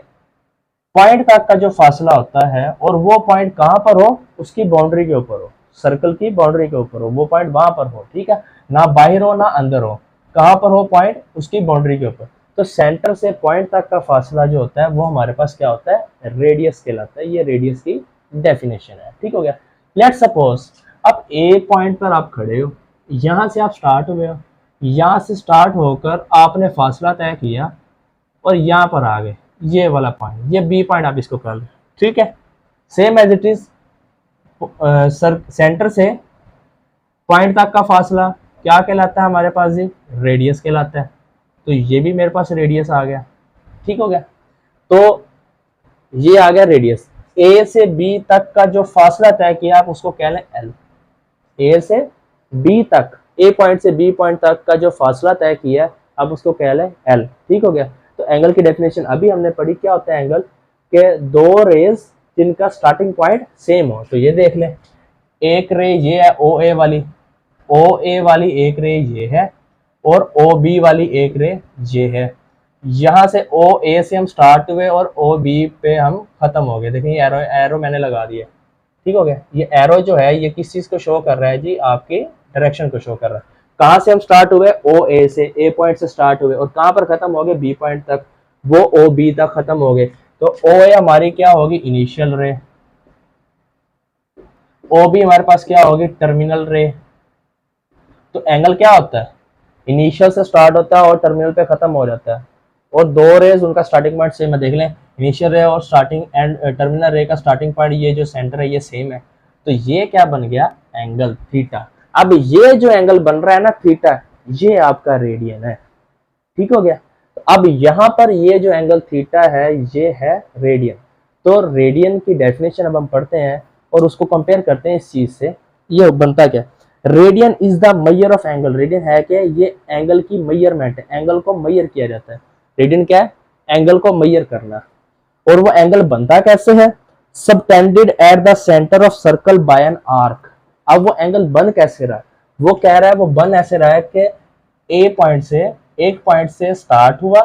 पॉइंट तक का जो फासला होता है, और वो पॉइंट कहां पर हो, उसकी बाउंड्री के ऊपर हो, सर्कल की बाउंड्री के ऊपर हो, वो पॉइंट वहां पर हो, ठीक है, ना बाहर हो ना अंदर हो, कहां पर हो पॉइंट, उसकी बाउंड्री के ऊपर। तो सेंटर से पॉइंट तक का फासला जो होता है वो हमारे पास क्या होता है, रेडियस कहलाता है। ये रेडियस की डेफिनेशन है, ठीक हो गया। लेट्स सपोज अब ए पॉइंट पर आप खड़े हो, यहां से आप स्टार्ट हुए हो, यहां से स्टार्ट होकर आपने फासला तय किया और यहां पर आ गए, ये वाला पॉइंट, ये बी पॉइंट आप इसको कर लो, ठीक है। Same as it is centre से पॉइंट तक का फासला क्या कहलाता है हमारे पास, जी रेडियस कहलाता है। तो ये भी मेरे पास रेडियस आ गया, ठीक हो गया। तो ये आ गया रेडियस। ए से बी तक का जो फासला तय किया आप उसको कह लें एल। ए से बी तक, ए पॉइंट से बी पॉइंट तक का जो फासला तय किया अब उसको कह लें एल, ठीक हो गया। तो एंगल की डेफिनेशन अभी हमने पढ़ी, क्या होता है एंगल के दो रेज जिनका स्टार्टिंग पॉइंट सेम हो। तो ये देख लें, एक रे ये है ओ ए वाली, ओ ए वाली एक रे ये है, और ओ बी वाली एक रे ये है। यहां से ओ ए से हम स्टार्ट हुए और ओ बी पे हम खत्म हो गए। देखिए एरो एरो मैंने लगा दिया, ठीक हो गया। ये एरो जो है ये किस चीज को शो कर रहा है जी, आपकी डायरेक्शन को शो कर रहा है। कहां से हम स्टार्ट हुए, ओ ए से, ए पॉइंट से स्टार्ट हुए, और कहां पर खत्म हो गए, बी पॉइंट तक, वो ओ बी तक खत्म हो गए। तो ओ ए हमारी क्या होगी, इनिशियल रे, ओ बी हमारे पास क्या होगी, टर्मिनल रे। तो एंगल क्या होता है, इनिशियल से स्टार्ट होता है और टर्मिनल पे खत्म हो जाता है, और दो रेज उनका स्टार्टिंग पॉइंट सेम है। देख लें इनिशियल रे और स्टार्टिंग एंड टर्मिनल रे का स्टार्टिंग पॉइंट, ये जो सेंटर है ये सेम है। तो ये क्या बन गया, एंगल थीटा। अब ये जो एंगल बन रहा है ना थीटा, ये आपका रेडियन है, ठीक हो गया। तो अब यहाँ पर ये जो एंगल थीटा है ये है रेडियन। तो रेडियन की डेफिनेशन अब हम पढ़ते हैं और उसको कंपेयर करते हैं इस चीज से। ये बनता क्या, radian is the major of angle. Radian है क्या, ये एंगल की मेजरमेंट है, एंगल को मेजर किया जाता है। रेडियन क्या है, एंगल को मेजर करना। और वो एंगल बनता कैसे है, subtended at the centre of circle by an arc. अब वो एंगल बन कैसे रहा है, वो कह रहा है वो बन ऐसे रहा है कि ए पॉइंट से, एक पॉइंट से स्टार्ट हुआ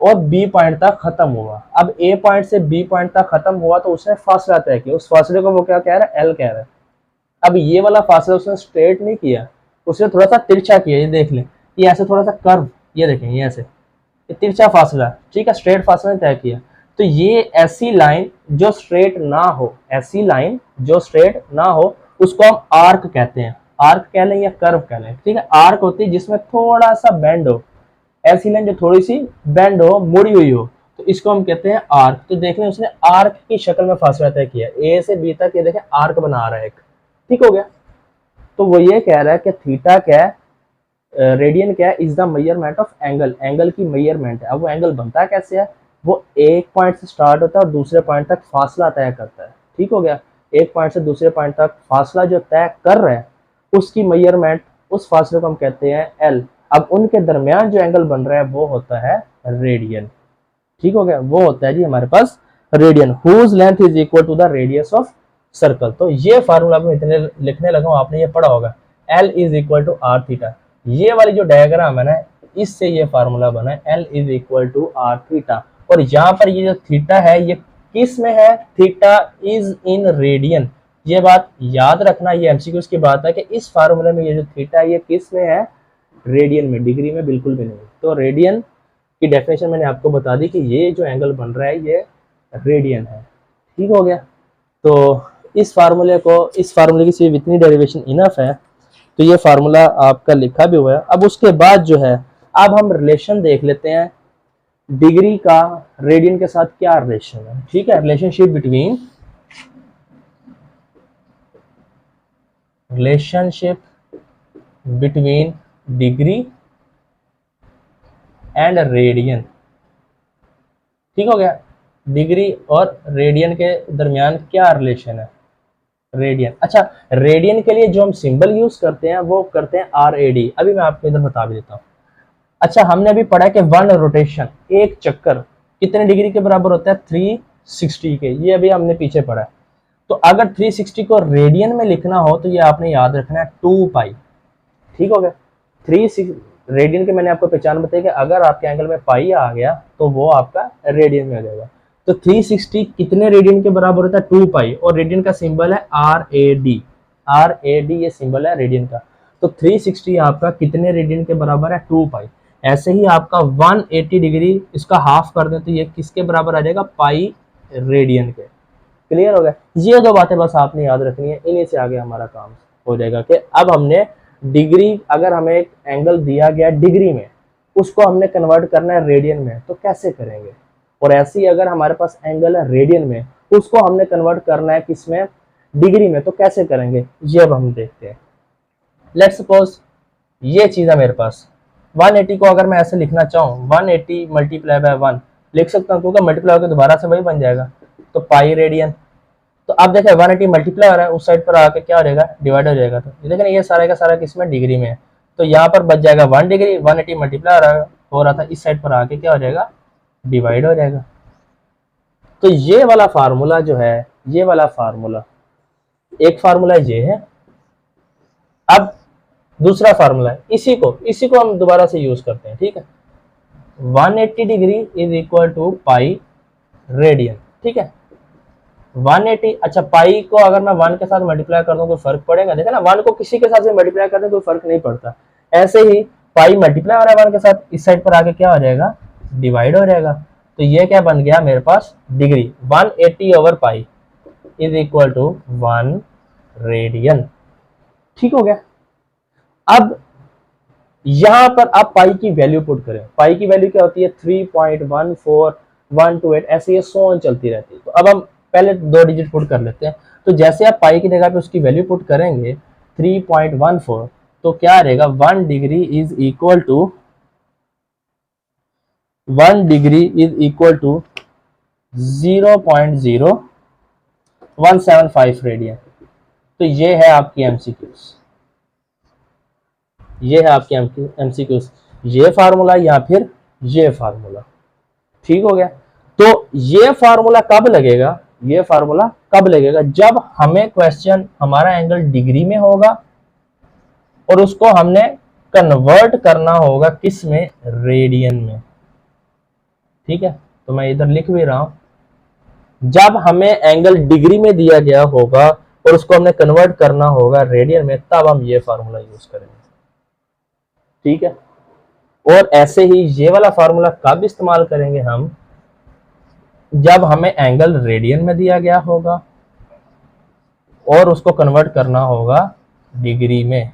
और बी पॉइंट तक खत्म हुआ। अब ए पॉइंट से बी पॉइंट तक खत्म हुआ तो उसने फासला तय किया, उस फासले को वो क्या कह रहा है, एल कह रहा है। अब ये वाला फासला उसने स्ट्रेट नहीं किया, उसने थोड़ा सा तिरछा किया। ये देख लें, ये ऐसे थोड़ा सा कर्व, ये देखें ये ऐसे, ये तिरछा फासला, ठीक है, स्ट्रेट फासला ने तय किया। तो ये ऐसी लाइन जो स्ट्रेट ना हो, ऐसी लाइन जो स्ट्रेट ना हो उसको हम आर्क कहते हैं। आर्क कह लें या कर्व कह लें, ठीक है। आर्क होती है जिसमें थोड़ा सा बेंड हो, ऐसी लाइन जो थोड़ी सी बेंड हो, मुड़ी हुई हो, तो इसको हम कहते हैं आर्क। तो देख लें उसने आर्क की शक्ल में फासला तय किया, ए से बी तक, ये देखें आर्क बना रहा है एक, ठीक हो गया। तो वो ये कह रहा है कि थीटा क्या है, रेडियन क्या है, is the measurement of angle, angle की मेजरमेंट है। अब वो एंगल बनता कैसे है, वो एक पॉइंट से स्टार्ट होता है और दूसरे पॉइंट तक फासला तय करता है, ठीक हो गया। एक पॉइंट से दूसरे पॉइंट तक फासला जो तय कर रहा है उसकी मेजरमेंट, उस फासले को हम कहते हैं एल। अब उनके दरमियान जो एंगल बन रहा है वो होता है रेडियन, ठीक हो गया। वो होता है जी हमारे पास radian, whose length is equal to the radius of circle. तो ये फार्मूला मैं इतने लिखने लगा हूं, आपने ये पढ़ा होगा, L is equal to R theta. ये वाली जो डायग्राम है ना, इससे ये फार्मूला बना है L is equal to R theta. और यहाँ पर ये जो थीटा है ये किस में है, थीटा इज इन रेडियन। ये बात याद रखना, ये एमसीक्यूज की बात है कि इस फार्मूले में ये जो थीटा है ये किस में है, रेडियन में, डिग्री में बिल्कुल भी नहीं। तो रेडियन की डेफिनेशन मैंने आपको बता दी कि ये जो एंगल बन रहा है ये रेडियन है। ठीक हो गया। तो इस फार्मूले की सिर्फ इतनी डेरिवेशन इनफ है। तो ये फार्मूला आपका लिखा भी हुआ है। अब उसके बाद जो है, अब हम रिलेशन देख लेते हैं डिग्री का रेडियन के साथ क्या रिलेशन है। ठीक है, relationship between degree and radian. ठीक हो गया, डिग्री और रेडियन के दरमियान क्या रिलेशन है, रेडियन। अच्छा, रेडियन के लिए जो हम सिंबल यूज करते हैं वो करते हैं RAD। अभी मैं आपको इधर बता भी देता हूँ। अच्छा, हमने अभी पढ़ा कि वन रोटेशन, एक चक्कर कितने डिग्री के बराबर होता है, 360 के। ये अभी हमने पीछे पढ़ा है। तो अगर 360 को रेडियन में लिखना हो तो ये आपने याद रखना है 2 पाई। ठीक हो गया। 360 रेडियन के मैंने आपको पहचान बताई कि अगर आपके एंगल में पाई आ गया तो वो आपका रेडियन में आ जाएगा। तो 360 कितने रेडियन के बराबर होता है, 2 पाई। और रेडियन का सिंबल है RAD ये सिंबल है रेडियन का। तो 360 आपका कितने रेडियन के बराबर है, 2 पाई। ऐसे ही आपका 180 डिग्री इसका हाफ कर दें तो ये किसके बराबर आ जाएगा, पाई रेडियन के। क्लियर हो गया। ये दो बातें बस आपने याद रखनी है, इन्हीं से आगे हमारा काम हो जाएगा कि अब हमने डिग्री, अगर हमें एक एंगल दिया गया डिग्री में, उसको हमने कन्वर्ट करना है रेडियन में, तो कैसे करेंगे। और ऐसे ही अगर हमारे पास एंगल है रेडियन में, उसको हमने कन्वर्ट करना है किसमें, डिग्री में, तो कैसे करेंगे ये अब हम देखते हैं। लेट्स सपोज ये चीज है मेरे पास, 180 को अगर मैं ऐसे लिखना चाहूँ, 180 मल्टीप्लाई बाय 1 लिख सकता हूँ, क्योंकि मल्टीप्लाई होकर दोबारा से वही बन जाएगा, तो पाई रेडियन। तो आप देखें 180 मल्टीप्लाई हो रहा है, उस साइड पर आके क्या हो जाएगा, डिवाइड हो जाएगा। तो देखें ये सारा का सारा किसमें, डिग्री में है। तो यहाँ पर बच जाएगा 1 डिग्री, 180 मल्टीप्लाई हो रहा था, इस साइड पर आके क्या हो जाएगा, डिवाइड हो जाएगा। तो ये वाला फार्मूला जो है, ये वाला फार्मूला, एक फार्मूला ये है। अब दूसरा फार्मूला है, इसी को हम दोबारा से यूज करते हैं। ठीक है, 180 degree is equal to pi radian. ठीक है, 180। अच्छा, पाई को अगर मैं 1 के साथ मल्टीप्लाई कर दूं कोई फर्क पड़ेगा, देखा ना, 1 को किसी के साथ से मल्टीप्लाई कर दें कोई फर्क नहीं पड़ता। ऐसे ही पाई मल्टीप्लाई हो रहा है 1 के साथ, इस साइड पर आके क्या हो जाएगा, डिवाइड हो जाएगा। तो ये क्या बन गया मेरे पास, degree 180 over pi is equal to 1 radian. ठीक हो गया। अब यहां पर आप पाई की वैल्यू पुट करें। पाई की वैल्यू क्या होती है, 3.14128, ऐसे ये 100 चलती रहती है। तो अब हम पहले 2 डिजिट पुट कर लेते हैं। तो जैसे आप पाई की जगह पे उसकी वैल्यू पुट करेंगे 3.14, तो क्या रहेगा, 1 degree is equal to 0.0175 radian. तो ये है आपकी एमसीक्यूज, ये है आपकी एमसीक्यूज, ये फार्मूला या फिर ये फार्मूला। ठीक हो गया। तो ये फार्मूला कब लगेगा, ये फार्मूला कब लगेगा, जब हमें क्वेश्चन, हमारा एंगल डिग्री में होगा और उसको हमने कन्वर्ट करना होगा किस में, रेडियन में। ठीक है, तो मैं इधर लिख भी रहा हूं, जब हमें एंगल डिग्री में दिया गया होगा और उसको हमने कन्वर्ट करना होगा रेडियन में, तब हम ये फार्मूला यूज करेंगे। ठीक है, और ऐसे ही ये वाला फार्मूला कब इस्तेमाल करेंगे हम, जब हमें एंगल रेडियन में दिया गया होगा और उसको कन्वर्ट करना होगा डिग्री में।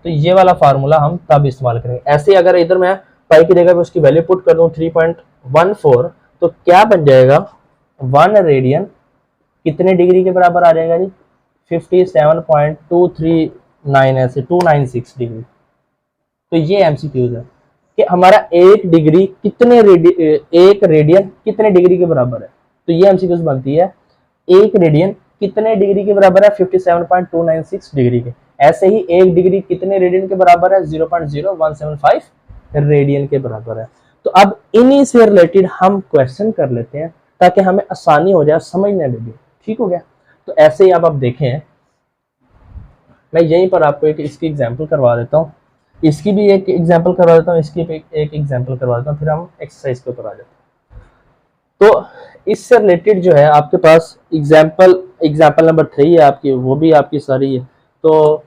तो ये वाला फार्मूला हम तब इस्तेमाल करेंगे। ऐसे अगर इधर मैं पाई की जगह पे उसकी वैल्यू पुट कर दूं 3.14, तो क्या बन जाएगा, 1 रेडियन कितने डिग्री के बराबर आ जाएगा जी, 57.239, ऐसे 296 डिग्री। तो ये एमसीक्यूज है कि हमारा एक रेडियन कितने डिग्री के बराबर है। तो ये एमसीक्यूज बनती है, एक रेडियन कितने डिग्री के बराबर है, 57.296 डिग्री के। ऐसे ही एक डिग्री कितने रेडियन के बराबर है, 0.0175 रेडियन के बराबर है। तो अब इन्हीं से रिलेटेड हम क्वेश्चन कर लेते हैं ताकि हमें आसानी हो जाए समझने में भी। ठीक हो गया। तो ऐसे ही अब आप देखें, मैं यहीं पर आपको एक इसकी एग्जांपल करवा देता हूं। इसकी भी एक एग्जांपल करवा देता हूँ, इसकी भी एक एग्जांपल करवा देता हूँ, फिर हम एक्सरसाइज के ऊपर आ जाते हैं। तो इससे रिलेटेड जो है आपके पास एग्जांपल नंबर 3 है आपकी, वो भी आपकी सारी है। तो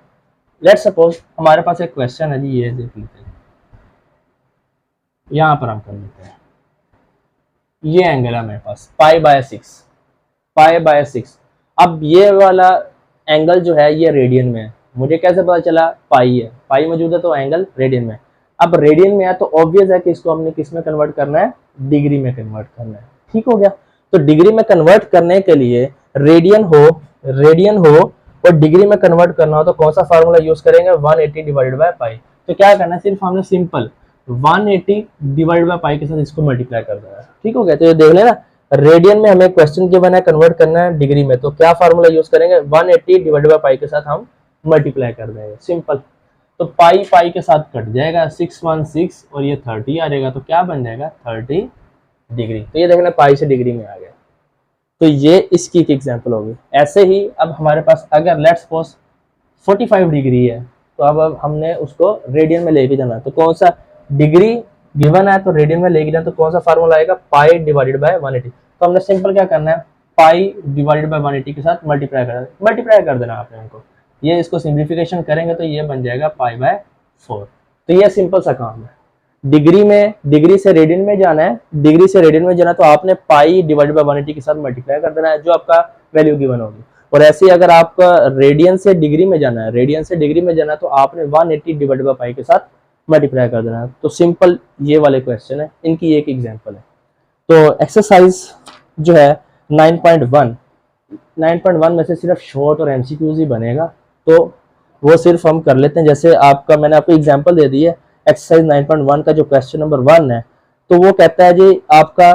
लेट्स सपोज हमारे पास एक क्वेश्चन है जी, ये देख लेते हैं, यहाँ पर हम कर लेते हैं। ये एंगल है मेरे पास पाई बाय 6। अब ये वाला एंगल जो है ये रेडियन में है, मुझे कैसे पता चला? पाई है, पाई मौजूद है तो एंगल रेडियन में। अब रेडियन में है तो ऑब्वियस है कि इसको हमने किस में कन्वर्ट करना है? डिग्री में कन्वर्ट करना है। ठीक हो गया। तो डिग्री में कन्वर्ट करने के लिए रेडियन हो और डिग्री में कन्वर्ट करना हो तो कौन सा फार्मूला यूज करेंगे? 180 डिवाइडेड बाय पाई। तो क्या करना है? सिर्फ हमने सिंपल 180 डिवाइडेड बाय पाई के साथ इसको मल्टीप्लाई कर देना है। ठीक हो गया। तो ये देख लेना, रेडियन में हमें क्वेश्चन गिवन है, कन्वर्ट करना है डिग्री में, तो क्या फार्मूला यूज करेंगे? 180 डिवाइडेड बाय पाई के साथ हम मल्टीप्लाई कर देंगे, सिंपल। तो पाई पाई के साथ कट जाएगा, 616 और ये 30 आ जाएगा, तो क्या बन जाएगा? 30 डिग्री। तो ये देखना पाई से डिग्री में आ गया। तो ये इसकी एक एग्जांपल होगी। ऐसे ही अब हमारे पास अगर लेट्स सपोज 45 डिग्री है, तो अब हमने उसको रेडियन में लेके जाना है, तो कौन सा? डिग्री गिवन है तो रेडियन में लेके जाना, तो कौन सा फार्मूला आएगा? पाई डिवाइडेड बाय 180। तो हमने सिंपल क्या करना है? पाई डिवाइडेड बाय 180 के साथ मल्टीप्लाई कर देना आपने उनको। ये इसको सिंप्लीफिकेशन करेंगे तो ये बन जाएगा पाई बाय 4। तो ये सिंपल सा काम है। डिग्री से रेडियन में जाना है, डिग्री से रेडियन में जाना तो आपने पाई डिवाइडेड बाय 180 के साथ मल्टीप्लाई कर देना है, जो आपका वैल्यू गिवन होगी। और ऐसे ही अगर आपका रेडियन से डिग्री में जाना है, तो आपने 180 डिवाइडेड बाय पाई के साथ मल्टीप्लाई कर देना है। तो सिंपल ये वाले क्वेश्चन है, इनकी एक एग्जांपल है। तो एक्सरसाइज जो है 9.1 में से सिर्फ शॉर्ट और एमसीक्यूज ही बनेगा, तो वो सिर्फ हम कर लेते हैं। जैसे आपका मैंने आपको एग्जांपल दे दी है, एक्सरसाइज 9.1 का जो क्वेश्चन नंबर 1 है, तो वो कहता है जी आपका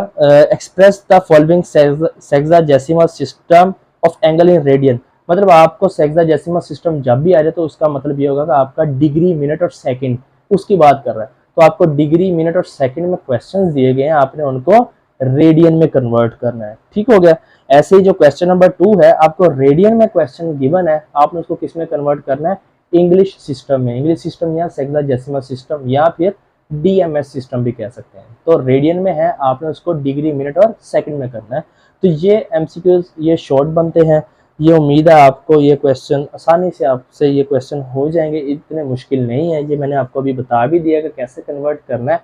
express the following sexagesimal system of angle in radian. मतलब आपको सेक्साडेसिमल सिस्टम जब भी आ जाए तो उसका मतलब ये होगा कि आपका डिग्री, मिनट और सेकंड उसकी बात कर रहा है। तो आपको डिग्री, मिनट और सेकंड में क्वेश्चंस दिए गए हैं, आपने उनको रेडियन में कन्वर्ट करना है। ठीक हो गया। ऐसे ही जो क्वेश्चन नंबर 2 है, आपको रेडियन में क्वेश्चन गिवन है, आपने उसको किस में कन्वर्ट करना है? इंग्लिश सिस्टम में। इंग्लिश सिस्टम या सेक्साडेसिमल सिस्टम या फिर डीएमएस सिस्टम भी कह सकते हैं। तो रेडियन में है, आपने उसको डिग्री, मिनट और सेकंड में करना है। तो ये एमसीक्यूज ये शॉर्ट बनते हैं। ये उम्मीद है आपको ये क्वेश्चन आसानी से आपसे ये क्वेश्चन हो जाएंगे, इतने मुश्किल नहीं है। ये मैंने आपको अभी बता भी दिया कि कैसे कन्वर्ट करना है।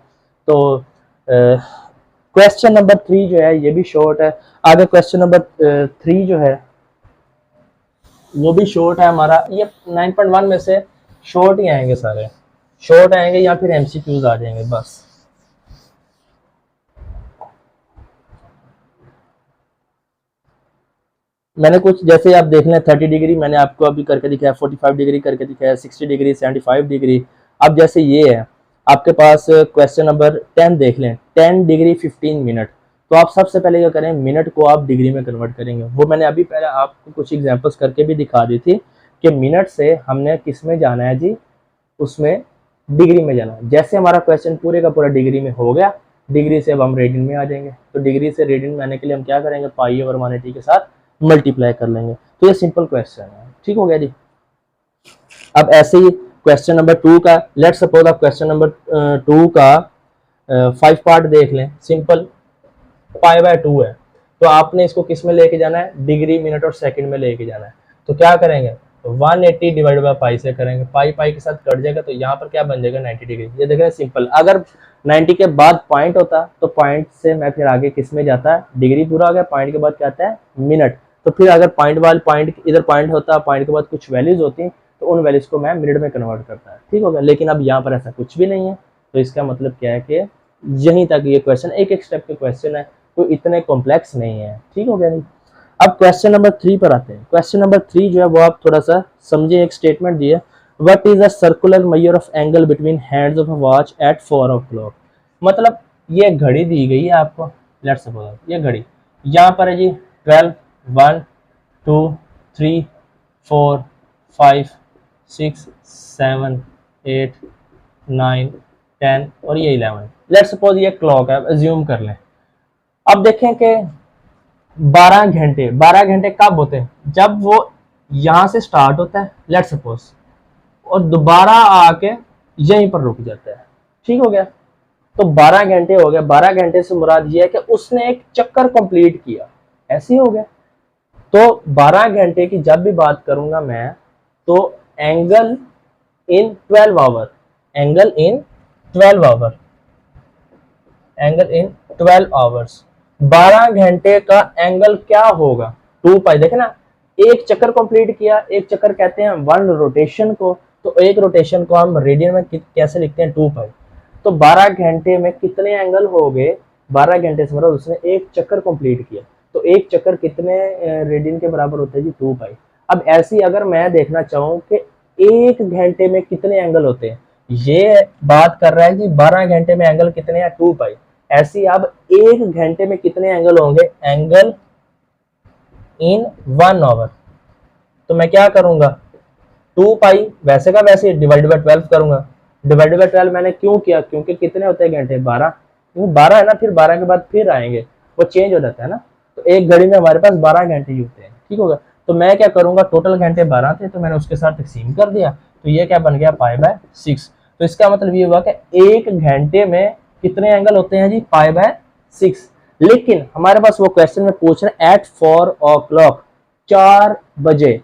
तो क्वेश्चन नंबर 3 जो है ये भी शॉर्ट है। आगे क्वेश्चन नंबर 3 जो है वो भी शॉर्ट है हमारा। ये 9.1 में से शॉर्ट ही आएंगे, सारे शॉर्ट आएंगे या फिर एमसीक्यूज आ जाएंगे बस। मैंने कुछ जैसे आप देख लें 30 डिग्री मैंने आपको अभी करके दिखाया, 45 डिग्री करके दिखाया, 60 डिग्री, 75 डिग्री। अब जैसे ये है आपके पास क्वेश्चन नंबर 10 देख लें, 10 डिग्री 15 मिनट। तो आप सबसे पहले क्या करें? मिनट को आप डिग्री में कन्वर्ट करेंगे। वो मैंने अभी पहले आपको कुछ एग्जांपल्स करके भी दिखा दी थी कि मिनट से हमने किस में जाना है जी? उसमें डिग्री में जाना है। जैसे हमारा क्वेश्चन पूरे का पूरा डिग्री में हो गया, डिग्री से अब हम रेडियन में आ जाएंगे। तो डिग्री से रेडियन में आने के लिए हम क्या करेंगे? पाई ओवर 180 के साथ मल्टीप्लाई कर लेंगे। तो ये सिंपल क्वेश्चन है। ठीक हो गया जी। अब ऐसे ही क्वेश्चन नंबर 2 का, लेट्स सपोज आप क्वेश्चन नंबर 2 का 5 पार्ट देख लें। सिंपल पाई बाय 2 है, तो आपने इसको किस में लेके जाना है? डिग्री, मिनट और सेकंड में लेके जाना है। तो क्या करेंगे? 180 डिवाइड बाय पाई से करेंगे, पाई पाई के साथ कट जाएगा, तो यहाँ पर क्या बन जाएगा? 90 डिग्री। ये देख रहे हैं सिंपल। अगर 90 के बाद पॉइंट होता तो पॉइंट से मैं फिर आगे किस में जाता है? डिग्री पूरा हो गया, पॉइंट के बाद क्या आता है? मिनट। तो फिर अगर पॉइंट वाले पॉइंट इधर पॉइंट होता, पॉइंट के बाद कुछ वैल्यूज होती तो उन वैल्यूज को मैं मिनट में कन्वर्ट करता है। ठीक हो गया। लेकिन अब यहाँ पर ऐसा कुछ भी नहीं है, तो इसका मतलब क्या है कि यहीं तक ये क्वेश्चन एक एक स्टेप के क्वेश्चन है, तो इतने कॉम्प्लेक्स नहीं है। ठीक हो गया नहीं। अब क्वेश्चन नंबर 3 पर आते हैं। क्वेश्चन नंबर 3 जो है वो आप थोड़ा सा समझे। एक स्टेटमेंट दिया, what is a circular measure of angle between hands of a watch at 4 o'clock। मतलब ये घड़ी दी गई है आपको, लेट्स सपोज ये घड़ी यहाँ पर है जी 12, 1, 2, 3, 4, 5, 6, 7, 8, 9, 10 और ये 11। लेट्स सपोज ये क्लॉक है, अज्यूम कर लें। अब देखें कि 12 घंटे कब होते हैं? जब वो यहां से स्टार्ट होता है लेट्स सपोज, और दोबारा आके यहीं पर रुक जाता है। ठीक हो गया। तो 12 घंटे हो गया। 12 घंटे से मुराद ये है कि उसने एक चक्कर कंप्लीट किया, ऐसे ही हो गया। तो 12 घंटे की जब भी बात करूंगा मैं, तो angle in 12 hour, angle in 12 hour, angle in 12 hours, 12 घंटे का एंगल क्या होगा? 2 पाई। देखे ना, एक चक्कर कंप्लीट किया, एक चक्कर कहते हैं 1 रोटेशन को, तो एक रोटेशन को हम रेडियन में कैसे लिखते हैं? 2 पाई। तो 12 घंटे में कितने एंगल हो गए? 12 घंटे से मतलब उसने एक चक्कर कंप्लीट किया, तो एक चक्कर कितने रेडियन के बराबर होता है जी? 2 पाई। अब ऐसी अगर मैं देखना चाहूं कि एक घंटे में कितने एंगल होते हैं, ये बात कर रहा है जी 12 घंटे में एंगल कितने हैं? 2 पाई। ऐसी अब एक घंटे में कितने एंगल होंगे? Angle in 1 hour. तो मैं क्या करूंगा? 2 पाई वैसे का वैसे डिवाइड बाय 12 करूंगा। डिवाइड बाय 12 मैंने क्यों किया? क्योंकि कितने होते हैं घंटे? 12। 12 है ना, फिर 12 के बाद फिर आएंगे, वो चेंज हो जाता है ना। तो एक घड़ी में हमारे पास 12 घंटे ही होते हैं। ठीक होगा। तो मैं क्या करूंगा? टोटल घंटे 12 थे, तो मैंने उसके साथ तकसीम कर दिया, तो ये क्या बन गया? Pi by 6। तो इसका मतलब ये हुआ कि एक घंटे में कितने एंगल होते हैं जी? Pi by 6। लेकिन हमारे पास वो क्वेश्चन में पूछ रहे हैं एट 4 o'clock, 4 बजे।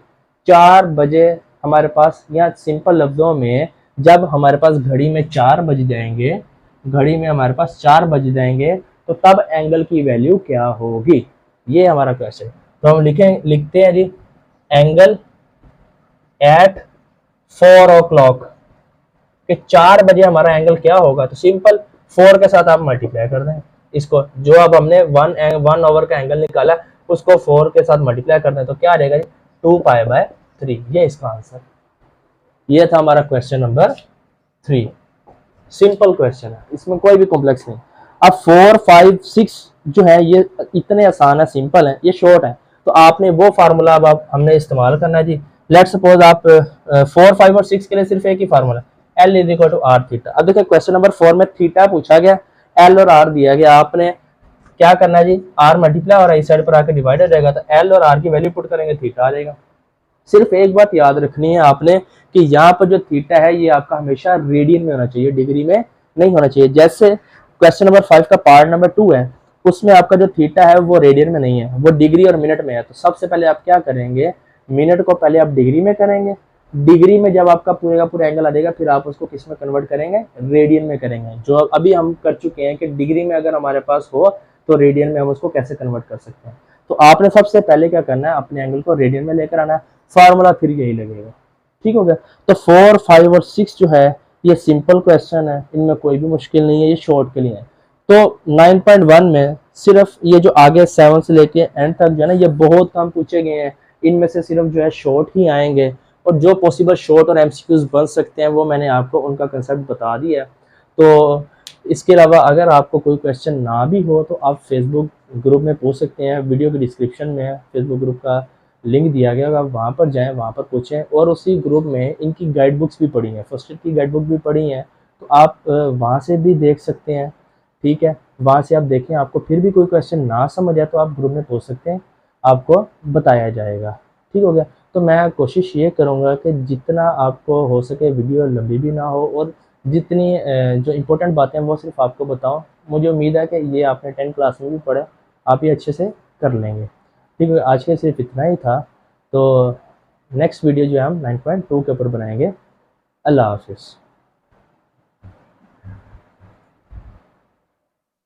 4 बजे हमारे पास, यहाँ सिंपल लफ्जों में, जब हमारे पास घड़ी में 4 बज जाएंगे, घड़ी में हमारे पास 4 बज जाएंगे, तो तब एंगल की वैल्यू क्या होगी? ये हमारा क्वेश्चन। तो हम लिखते हैं जी एंगल एट 4 o'clock, कि 4 बजे हमारा एंगल क्या होगा? तो सिंपल 4 के साथ आप मल्टीप्लाई कर दें इसको, जो अब हमने 1 आवर का एंगल निकाला उसको 4 के साथ मल्टीप्लाई कर दें, तो क्या आ जाएगा जी? 2 पाई बाय 3। ये इसका आंसर। ये था हमारा क्वेश्चन नंबर 3। सिंपल क्वेश्चन है, इसमें कोई भी कॉम्प्लेक्स नहीं। अब 4, 5, 6 जो है ये इतने आसान है, सिंपल है, ये शॉर्ट है। तो आपने वो फार्मूला अब हमने इस्तेमाल करना है जी। लेट सपोज आप 4, 5 और 6 के लिए सिर्फ एक ही formula, L is equal to R theta. अब देखिए क्वेश्चन नंबर 4 में थीटा पूछा गया, L और R दिया गया, आपने क्या करना है जी? R मल्टीप्लाई और इस साइड पर आकर डिवाइड हो जाएगा, तो L और R की वैल्यू पुट करेंगे, थीटा आ जाएगा। सिर्फ एक बात याद रखनी है आपने कि यहाँ पर जो थीटा है ये आपका हमेशा रेडियन में होना चाहिए, डिग्री में नहीं होना चाहिए। जैसे क्वेश्चन नंबर 5 का पार्ट नंबर 2 है, उसमें आपका जो थीटा है वो रेडियन में नहीं है, वो डिग्री और मिनट में है। तो सबसे पहले आप क्या करेंगे? मिनट को पहले आप डिग्री में करेंगे, डिग्री में जब आपका पूरे का पूरा एंगल आ जाएगा, फिर आप उसको किस में कन्वर्ट करेंगे? रेडियन में करेंगे। जो अभी हम कर चुके हैं कि डिग्री में अगर हमारे पास हो तो रेडियन में हम उसको कैसे कन्वर्ट कर सकते हैं। तो आपने सबसे पहले क्या करना है? अपने एंगल को रेडियन में लेकर आना है, फार्मूला फिर यही लगेगा। ठीक हो गया। तो 4, 5 और 6 जो है ये सिंपल क्वेश्चन है, इनमें कोई भी मुश्किल नहीं है, ये शॉर्ट के लिए है। तो 9.1 में सिर्फ ये जो आगे 7 से लेके एंड तक जो है ना, ये बहुत कम पूछे गए हैं, इनमें से सिर्फ जो है शॉर्ट ही आएंगे, और जो पॉसिबल शॉर्ट और एमसीक्यूज बन सकते हैं वो मैंने आपको उनका कंसेप्ट बता दिया है। तो इसके अलावा अगर आपको कोई क्वेश्चन ना भी हो तो आप फेसबुक ग्रुप में पूछ सकते हैं, वीडियो के डिस्क्रिप्शन में फेसबुक ग्रुप का लिंक दिया गया, आप वहाँ पर जाएं, वहाँ पर पूछें। और उसी ग्रुप में इनकी गाइड बुक्स भी पढ़ी हैं, फर्स्ट ईयर की गाइड बुक भी पढ़ी हैं, तो आप वहाँ से भी देख सकते हैं। ठीक है, वहाँ से आप देखें, आपको फिर भी कोई क्वेश्चन ना समझ आए तो आप ग्रुप में पूछ सकते हैं, आपको बताया जाएगा। ठीक हो गया। तो मैं कोशिश ये करूँगा कि जितना आपको हो सके वीडियो लंबी भी ना हो, और जितनी जो इम्पोर्टेंट बातें हैं वो सिर्फ आपको बताऊँ। मुझे उम्मीद है कि ये आपने 10 क्लास में भी पढ़ा, आप ये अच्छे से कर लेंगे। ठीक है, आज के सिर्फ इतना ही था। तो नेक्स्ट वीडियो जो है हम 9.2 के ऊपर बनाएंगे। अल्लाह हाफिज़।